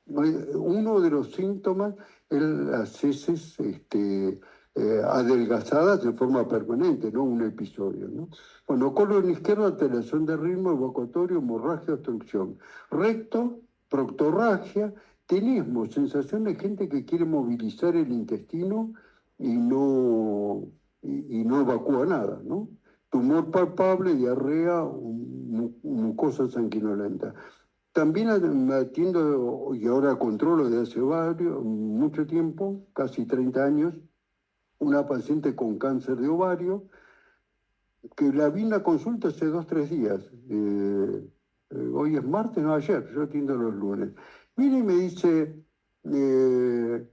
uno de los síntomas es las heces adelgazadas de forma permanente, no un episodio, ¿no? Bueno, colon izquierdo, alteración de ritmo evacuatorio, hemorragia, obstrucción. Recto, proctorragia, tenismo, sensación de gente que quiere movilizar el intestino y no evacúa nada, ¿no? Tumor palpable, diarrea, mucosa sanguinolenta. También atiendo, y ahora controlo desde hace mucho tiempo, casi 30 años, una paciente con cáncer de ovario, que la vi en la consulta hace 2 o 3 días. Hoy es martes, no ayer, yo atiendo los lunes. Mire y me dice, me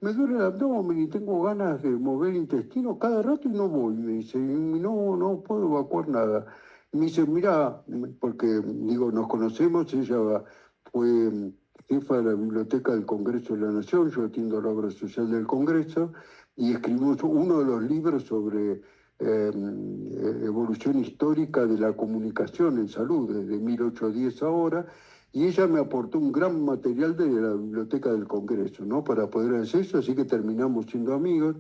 duele el abdomen y tengo ganas de mover el intestino cada rato y no voy. Me dice, no puedo evacuar nada. Me dice, mira, porque digo, nos conocemos, ella fue jefa de la Biblioteca del Congreso de la Nación, yo atiendo la obra social del Congreso, y escribimos uno de los libros sobre evolución histórica de la comunicación en salud, desde 1810 ahora, y ella me aportó un gran material de la Biblioteca del Congreso, ¿no? Para poder hacer eso, así que terminamos siendo amigos.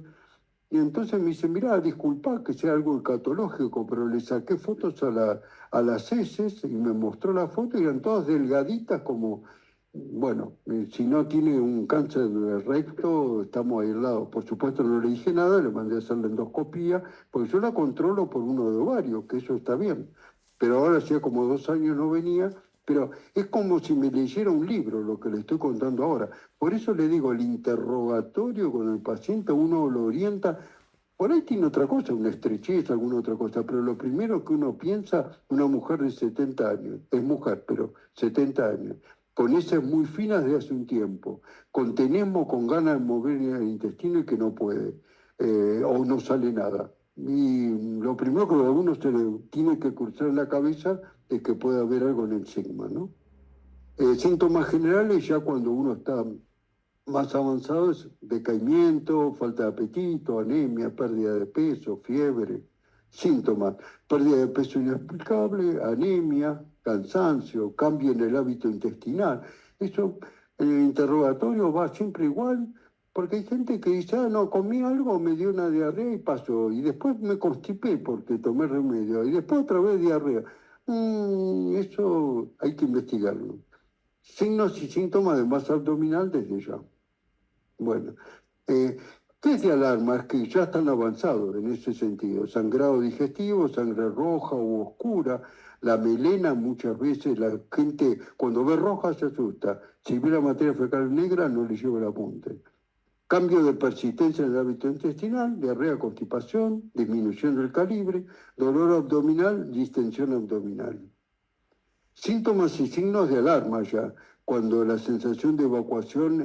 Y entonces me dice, mirá, disculpa que sea algo escatológico, pero le saqué fotos a las heces y me mostró la foto y eran todas delgaditas como, bueno, si no tiene un cáncer de recto, estamos aislados. Por supuesto no le dije nada, le mandé a hacer la endoscopía, porque yo la controlo por uno de ovario, que eso está bien. Pero ahora hacía como 2 años no venía, pero es como si me leyera un libro lo que le estoy contando ahora. Por eso le digo, el interrogatorio con el paciente uno lo orienta, por ahí tiene otra cosa, una estrechez, alguna otra cosa, pero lo primero que uno piensa, una mujer de 70 años, es mujer, pero 70 años, con heces muy finas de hace un tiempo, con tenemos con ganas de mover el intestino y que no puede, o no sale nada. Y lo primero que a uno se le tiene que cruzar en la cabeza es que puede haber algo en el sigma, ¿no? Síntomas generales ya cuando uno está más avanzado es decaimiento, falta de apetito, anemia, pérdida de peso, fiebre. Síntomas: pérdida de peso inexplicable, anemia, cansancio, cambio en el hábito intestinal. Eso en el interrogatorio va siempre igual, porque hay gente que dice, ah, no, comí algo, me dio una diarrea y pasó, y después me constipé porque tomé remedio, y después otra vez diarrea. Eso hay que investigarlo. Signos y síntomas de masa abdominal desde ya. Bueno, ¿qué es de alarma? Es que ya están avanzados en ese sentido. Sangrado digestivo, sangre roja o oscura, la melena muchas veces, la gente cuando ve roja se asusta. Si ve la materia fecal negra no le lleva el apunte. Cambio de persistencia en el hábito intestinal, diarrea, constipación, disminución del calibre, dolor abdominal, distensión abdominal. Síntomas y signos de alarma ya, cuando la sensación de evacuación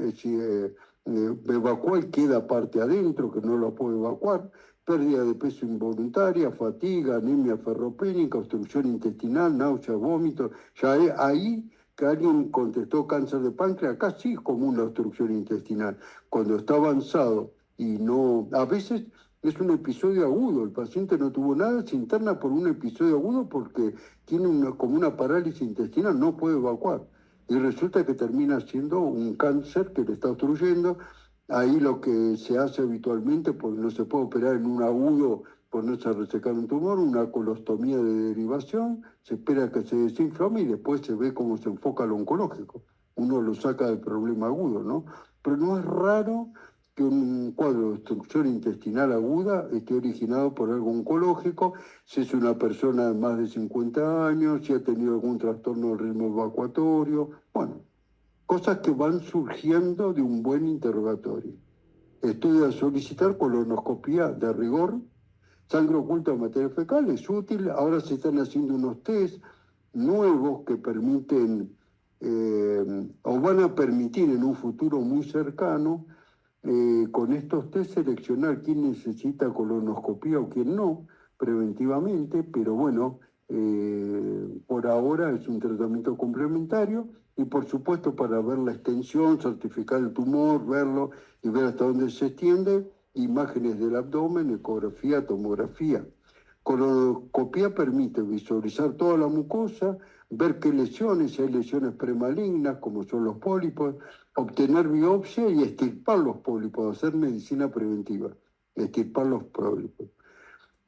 evacúa y queda parte adentro, que no lo puede evacuar, pérdida de peso involuntaria, fatiga, anemia ferropénica, obstrucción intestinal, náusea, vómito, ya ahí que alguien contestó cáncer de páncreas, acá sí es como una obstrucción intestinal. Cuando está avanzado y no, a veces es un episodio agudo, el paciente no tuvo nada, se interna por un episodio agudo porque tiene como una parálisis intestinal, no puede evacuar. Y resulta que termina siendo un cáncer que le está obstruyendo. Ahí lo que se hace habitualmente, porque no se puede operar en un agudo, ponerse a resecar un tumor, una colostomía de derivación, se espera que se desinflame y después se ve cómo se enfoca lo oncológico. Uno lo saca del problema agudo, ¿no? Pero no es raro que un cuadro de obstrucción intestinal aguda esté originado por algo oncológico, si es una persona de más de 50 años, si ha tenido algún trastorno del ritmo evacuatorio, bueno, cosas que van surgiendo de un buen interrogatorio. Estudio a solicitar colonoscopía de rigor, sangre oculta en materia fecal, es útil. Ahora se están haciendo unos test nuevos que permiten, o van a permitir en un futuro muy cercano, con estos test seleccionar quién necesita colonoscopía o quién no, preventivamente, pero bueno, por ahora es un tratamiento complementario y por supuesto para ver la extensión, certificar el tumor, verlo y ver hasta dónde se extiende, imágenes del abdomen, ecografía, tomografía. Colonoscopía permite visualizar toda la mucosa, ver qué lesiones, si hay lesiones premalignas, como son los pólipos, obtener biopsia y extirpar los pólipos, hacer medicina preventiva, extirpar los pólipos.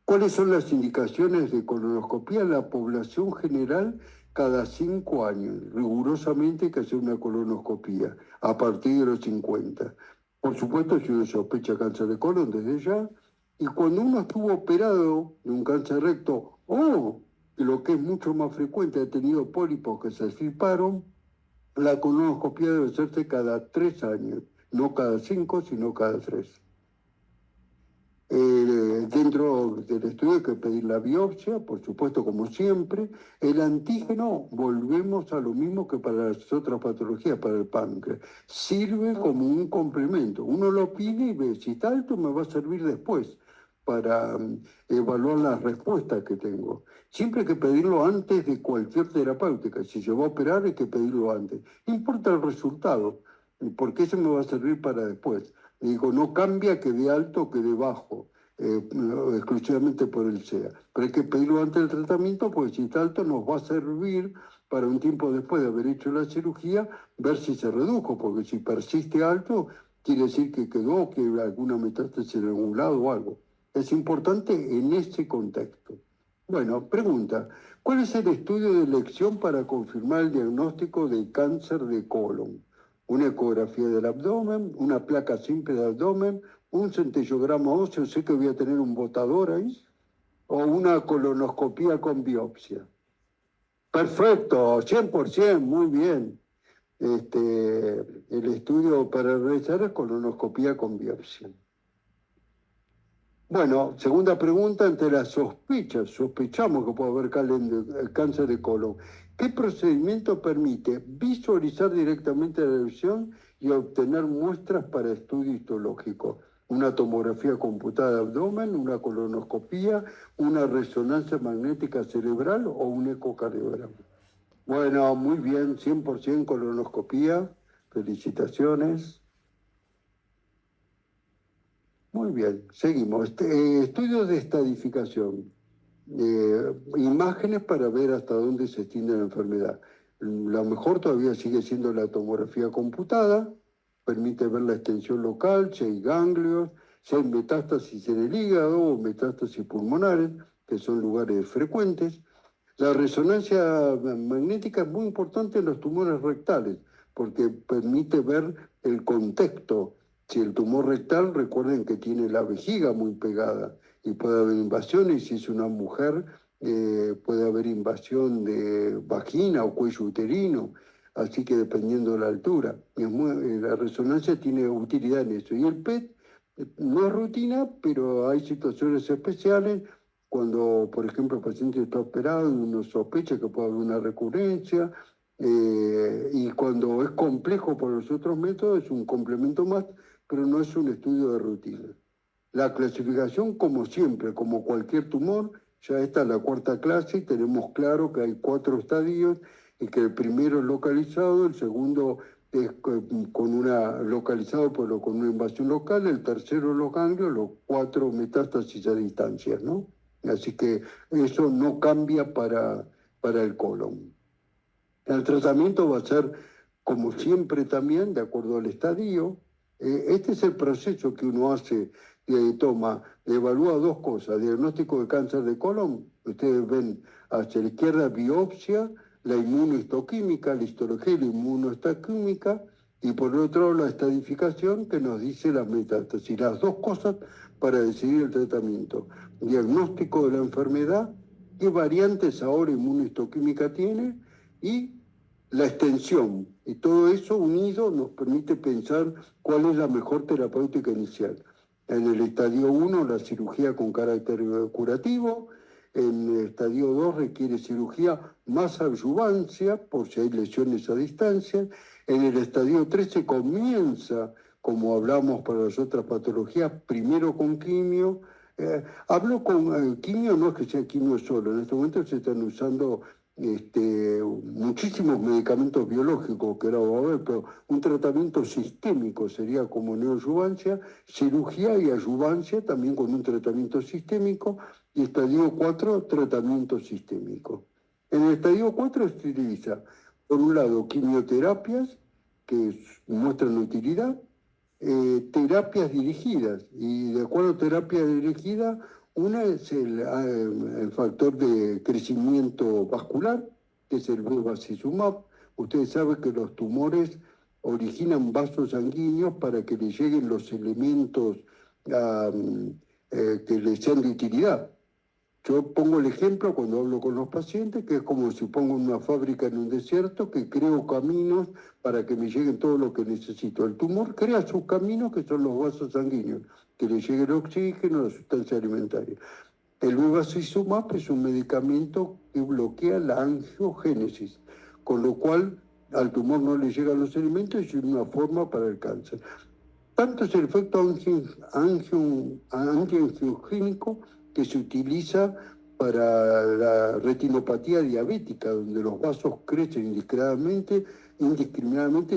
¿Cuáles son las indicaciones de colonoscopía? La población general cada 5 años, rigurosamente hay que hacer una colonoscopía a partir de los 50. Por supuesto, si uno sospecha cáncer de colon desde ya, y cuando uno estuvo operado de un cáncer recto o, lo que es mucho más frecuente, ha tenido pólipos que se extirparon, la colonoscopía debe hacerse cada 3 años, no cada 5, sino cada 3. Dentro del estudio hay que pedir la biopsia, por supuesto, como siempre. El antígeno, volvemos a lo mismo que para las otras patologías, para el páncreas. Sirve como un complemento. Uno lo pide y ve, si está alto me va a servir después para evaluar las respuestas que tengo. Siempre hay que pedirlo antes de cualquier terapéutica. Si se va a operar hay que pedirlo antes. No importa el resultado, porque eso me va a servir para después. Digo, no cambia que de alto o que de bajo, exclusivamente por el SEA. Pero hay que pedirlo antes del tratamiento, porque si está alto nos va a servir para un tiempo después de haber hecho la cirugía, ver si se redujo, porque si persiste alto, quiere decir que quedó, que alguna metástasis en algún lado o algo. Es importante en ese contexto. Bueno, pregunta, ¿cuál es el estudio de elección para confirmar el diagnóstico de cáncer de colon? Una ecografía del abdomen, una placa simple de abdomen, un centellograma óseo, sé que voy a tener un botador ahí, o una colonoscopía con biopsia. Perfecto, 100%, muy bien. El estudio para realizar es colonoscopía con biopsia. Bueno, segunda pregunta, ante las sospechas, sospechamos que puede haber cáncer de colon. ¿Qué procedimiento permite visualizar directamente la lesión y obtener muestras para estudio histológico? Una tomografía computada de abdomen, una colonoscopía, una resonancia magnética cerebral o un ecocardiograma. Bueno, muy bien, 100% colonoscopía. Felicitaciones. Muy bien, seguimos. Estudios de estadificación. Imágenes para ver hasta dónde se extiende la enfermedad. Lo mejor todavía sigue siendo la tomografía computada, permite ver la extensión local, si hay ganglios, si hay metástasis en el hígado o metástasis pulmonares, que son lugares frecuentes. La resonancia magnética es muy importante en los tumores rectales, porque permite ver el contexto. Si el tumor rectal, recuerden que tiene la vejiga muy pegada y puede haber invasiones. Si es una mujer, puede haber invasión de vagina o cuello uterino. Así que dependiendo de la altura. La resonancia tiene utilidad en eso. Y el PET no es rutina, pero hay situaciones especiales cuando, por ejemplo, el paciente está operado y uno sospecha que puede haber una recurrencia, y cuando es complejo por los otros métodos es un complemento más, pero no es un estudio de rutina. La clasificación, como siempre, como cualquier tumor, ya está en la cuarta clase y tenemos claro que hay 4 estadios y que el primero es localizado, el segundo es con una localizado pero con una invasión local, el tercero los ganglios, los 4 metástasis a distancia, ¿no? Así que eso no cambia para el colon. El tratamiento va a ser, como siempre también, de acuerdo al estadio. Este es el proceso que uno hace, toma, evalúa 2 cosas, diagnóstico de cáncer de colon, ustedes ven hacia la izquierda biopsia, la inmunohistoquímica, la histología y la inmunohistoquímica, y por otro lado la estadificación que nos dice las metástasis. Las 2 cosas para decidir el tratamiento. Diagnóstico de la enfermedad, qué variantes ahora inmunohistoquímica tiene, y la extensión. Y todo eso unido nos permite pensar cuál es la mejor terapéutica inicial. En el estadio 1, la cirugía con carácter curativo. En el estadio 2 requiere cirugía más adyuvancia, por si hay lesiones a distancia. En el estadio 3 se comienza, como hablamos para las otras patologías, primero con quimio. Hablo con quimio, no es que sea quimio solo, en este momento se están usando muchísimos medicamentos biológicos que ahora va a haber, pero un tratamiento sistémico sería como neoadyuvancia, cirugía y adyuvancia también con un tratamiento sistémico, y estadio 4, tratamiento sistémico. En el estadio 4 se utiliza, por un lado, quimioterapias que muestran utilidad, terapias dirigidas, y de acuerdo a terapia dirigida, una es el factor de crecimiento vascular, que es el bevacizumab. Ustedes saben que los tumores originan vasos sanguíneos para que les lleguen los elementos que les sean de utilidad. Yo pongo el ejemplo cuando hablo con los pacientes, que es como si pongo una fábrica en un desierto, que creo caminos para que me lleguen todo lo que necesito. El tumor crea sus caminos, que son los vasos sanguíneos, que le llegue el oxígeno, la sustancia alimentaria. El bevacizumab es un medicamento que bloquea la angiogénesis, con lo cual al tumor no le llegan los alimentos y es una forma para el cáncer. Tanto es el efecto antiangiogénico que se utiliza para la retinopatía diabética, donde los vasos crecen indiscriminadamente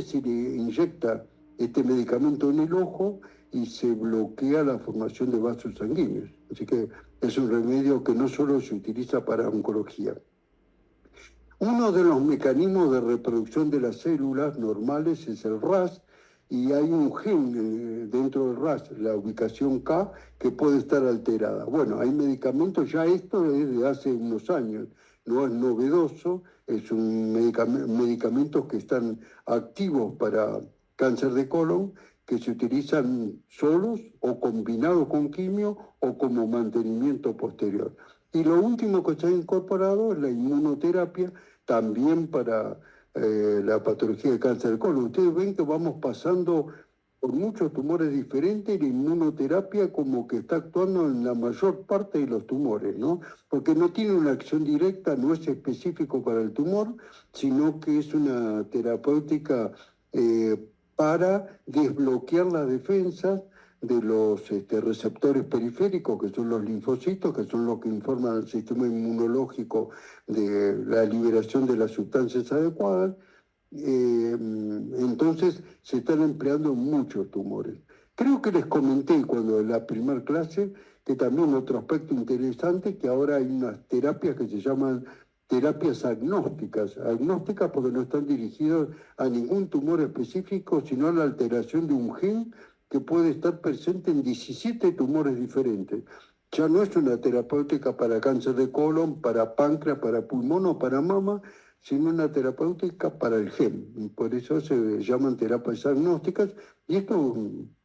se le inyecta este medicamento en el ojo y se bloquea la formación de vasos sanguíneos. Así que es un remedio que no solo se utiliza para oncología. Uno de los mecanismos de reproducción de las células normales es el RAS, y hay un gen dentro del RAS, la ubicación K, que puede estar alterada. Bueno, hay medicamentos, ya esto es de hace unos años, no es novedoso, es un medicamentos que están activos para cáncer de colon, que se utilizan solos o combinados con quimio o como mantenimiento posterior. Y lo último que se ha incorporado es la inmunoterapia, también para la patología de cáncer de colon. Ustedes ven que vamos pasando por muchos tumores diferentes y la inmunoterapia como que está actuando en la mayor parte de los tumores, ¿no? Porque no tiene una acción directa, no es específico para el tumor, sino que es una terapéutica para desbloquear las defensas de los receptores periféricos, que son los linfocitos, que son los que informan al sistema inmunológico de la liberación de las sustancias adecuadas. Entonces se están empleando muchos tumores. Creo que les comenté cuando en la primera clase que también otro aspecto interesante, que ahora hay unas terapias que se llaman terapias agnósticas porque no están dirigidas a ningún tumor específico, sino a la alteración de un gen que puede estar presente en 17 tumores diferentes. Ya no es una terapéutica para cáncer de colon, para páncreas, para pulmón o para mama, sino una terapéutica para el gen. Y por eso se llaman terapias agnósticas, y esto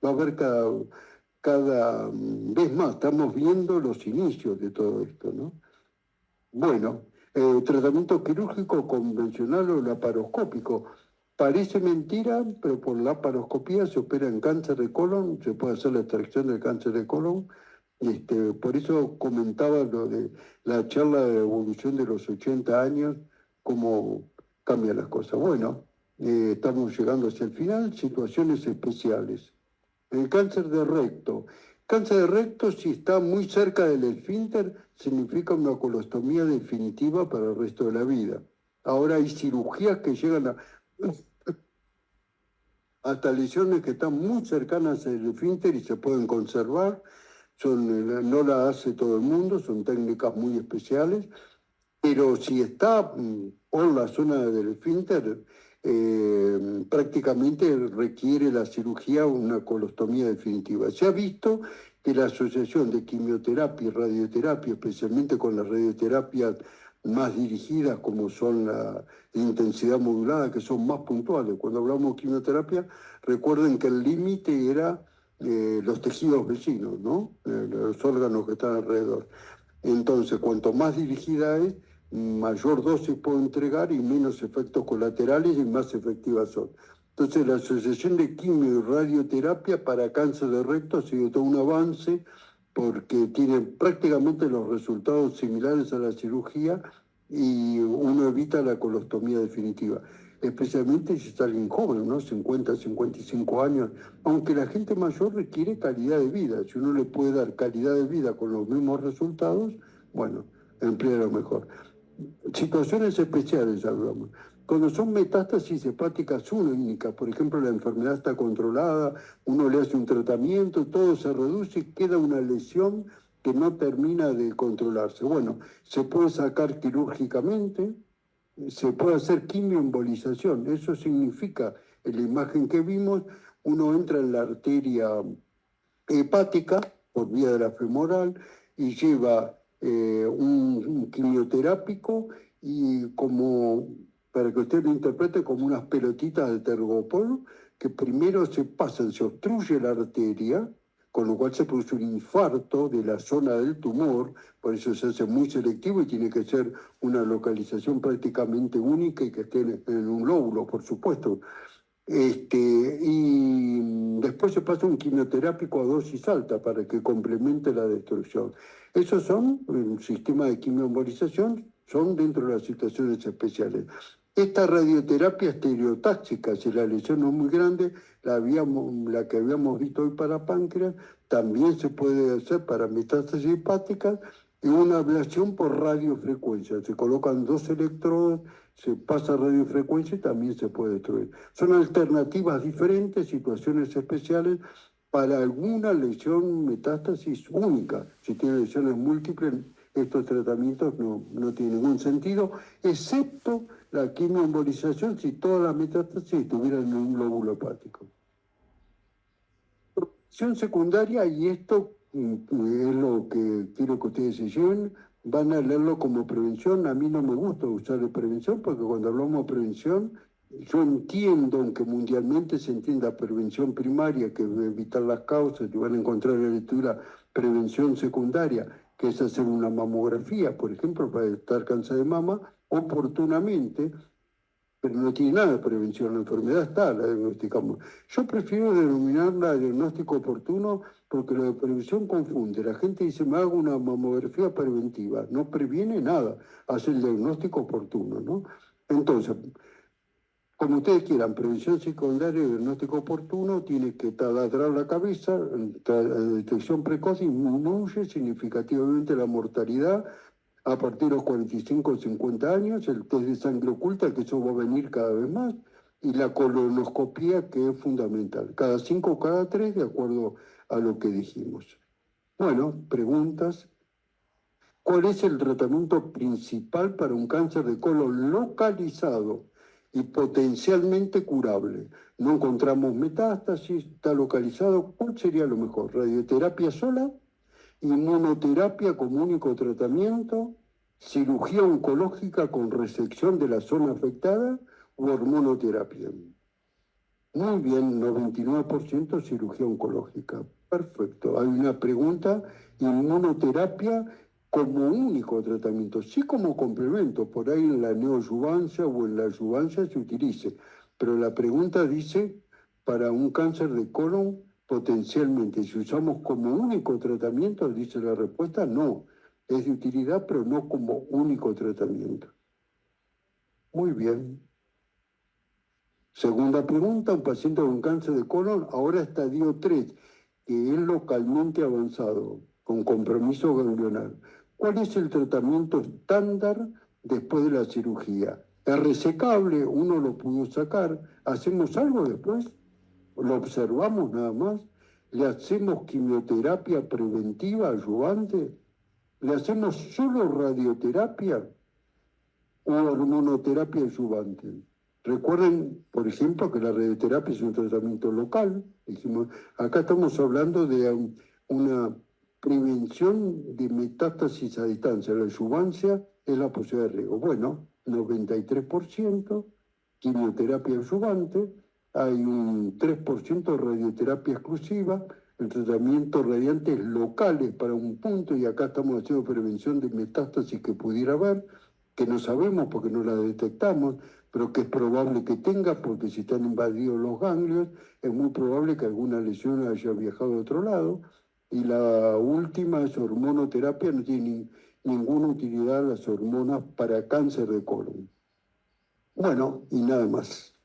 va a haber cada vez más. Estamos viendo los inicios de todo esto, ¿no? Bueno, tratamiento quirúrgico convencional o laparoscópico. Parece mentira, pero por laparoscopía se opera en cáncer de colon, se puede hacer la extracción del cáncer de colon. Por eso comentaba lo de la charla de evolución de los 80 años, cómo cambian las cosas. Bueno, estamos llegando hacia el final, situaciones especiales. El cáncer de recto. Cáncer de recto, si está muy cerca del esfínter, significa una colostomía definitiva para el resto de la vida. Ahora hay cirugías que llegan hasta lesiones que están muy cercanas al esfínter y se pueden conservar. No la hace todo el mundo, son técnicas muy especiales, pero si está por la zona del esfínter, prácticamente requiere la cirugía una colostomía definitiva. Se ha visto que la asociación de quimioterapia y radioterapia, especialmente con las radioterapias más dirigidas como son la intensidad modulada, que son más puntuales. Cuando hablamos de quimioterapia, recuerden que el límite era los tejidos vecinos, ¿no? Los órganos que están alrededor. Entonces, cuanto más dirigida es, mayor dosis puedo entregar y menos efectos colaterales y más efectivas son. Entonces, la asociación de quimio y radioterapia para cáncer de recto ha sido todo un avance porque tiene prácticamente los resultados similares a la cirugía y uno evita la colostomía definitiva, especialmente si está alguien joven, ¿no? 50, 55 años, aunque la gente mayor requiere calidad de vida. Si uno le puede dar calidad de vida con los mismos resultados, bueno, emplea lo mejor. Situaciones especiales hablamos. Cuando son metástasis hepáticas únicas, por ejemplo, la enfermedad está controlada, uno le hace un tratamiento, todo se reduce y queda una lesión que no termina de controlarse. Bueno, se puede sacar quirúrgicamente, se puede hacer quimioembolización. Eso significa, en la imagen que vimos, uno entra en la arteria hepática por vía de la femoral y lleva un quimioterápico y como, para que usted lo interprete, como unas pelotitas de tergopol que primero se pasan, se obstruye la arteria, con lo cual se produce un infarto de la zona del tumor, por eso se hace muy selectivo y tiene que ser una localización prácticamente única y que esté en un lóbulo, por supuesto. Y después se pasa un quimioterápico a dosis alta para que complemente la destrucción. Esos son, un sistema de quimioembolización, son dentro de las situaciones especiales. Esta radioterapia estereotáxica, si la lesión no es muy grande, la que habíamos visto hoy para páncreas, también se puede hacer para metástasis hepáticas y una ablación por radiofrecuencia. Se colocan 2 electrodos, se pasa radiofrecuencia y también se puede destruir. Son alternativas diferentes, situaciones especiales para alguna lesión metástasis única. Si tiene lesiones múltiples, estos tratamientos no tienen ningún sentido, excepto la quimioembolización si todas las metástasis estuvieran en un lóbulo hepático. Acción secundaria, y esto es lo que quiero que ustedes se lleven, van a leerlo como prevención. A mí no me gusta usar de prevención porque cuando hablamos de prevención, yo entiendo, aunque mundialmente se entienda prevención primaria, que es evitar las causas, y van a encontrar en la lectura prevención secundaria, que es hacer una mamografía, por ejemplo, para estar cáncer de mama, oportunamente, pero no tiene nada de prevención, la enfermedad está, la diagnosticamos. Yo prefiero denominarla diagnóstico oportuno porque lo de prevención confunde. La gente dice, me hago una mamografía preventiva, no previene nada, hace el diagnóstico oportuno, ¿no? Entonces, como ustedes quieran, prevención secundaria y diagnóstico oportuno, tiene que taladrar la cabeza, detección precoz disminuye significativamente la mortalidad a partir de los 45 o 50 años, el test de sangre oculta, que eso va a venir cada vez más, y la colonoscopía, que es fundamental, cada 5 o cada 3, de acuerdo a lo que dijimos. Bueno, preguntas. ¿Cuál es el tratamiento principal para un cáncer de colon localizado y potencialmente curable? No encontramos metástasis, está localizado. ¿Cuál sería lo mejor? ¿Radioterapia sola? ¿Inmunoterapia como único tratamiento? ¿Cirugía oncológica con resección de la zona afectada? ¿O hormonoterapia? Muy bien, 99% cirugía oncológica. Perfecto. Hay una pregunta, inmunoterapia como único tratamiento, sí como complemento, por ahí en la neoadyuvancia o en la adyuvancia se utilice, pero la pregunta dice, para un cáncer de colon, potencialmente, si usamos como único tratamiento, dice la respuesta, no, es de utilidad, pero no como único tratamiento. Muy bien. Segunda pregunta, un paciente con cáncer de colon, ahora estadio 3, que es localmente avanzado, con compromiso ganglionar. ¿Cuál es el tratamiento estándar después de la cirugía? Es resecable, uno lo pudo sacar, ¿hacemos algo después? ¿Lo observamos nada más? ¿Le hacemos quimioterapia preventiva, ayudante? ¿Le hacemos solo radioterapia o hormonoterapia ayudante? Recuerden, por ejemplo, que la radioterapia es un tratamiento local. Dijimos, acá estamos hablando de una prevención de metástasis a distancia. La adyuvancia es la posibilidad de riesgo. Bueno, 93% quimioterapia adyuvante, hay un 3% de radioterapia exclusiva, el tratamiento radiantes locales para un punto, y acá estamos haciendo prevención de metástasis que pudiera haber, que no sabemos porque no la detectamos, pero que es probable que tenga, porque si están invadidos los ganglios, es muy probable que alguna lesión haya viajado a otro lado. Y la última es hormonoterapia, no tiene ninguna utilidad las hormonas para cáncer de colon. Bueno, y nada más.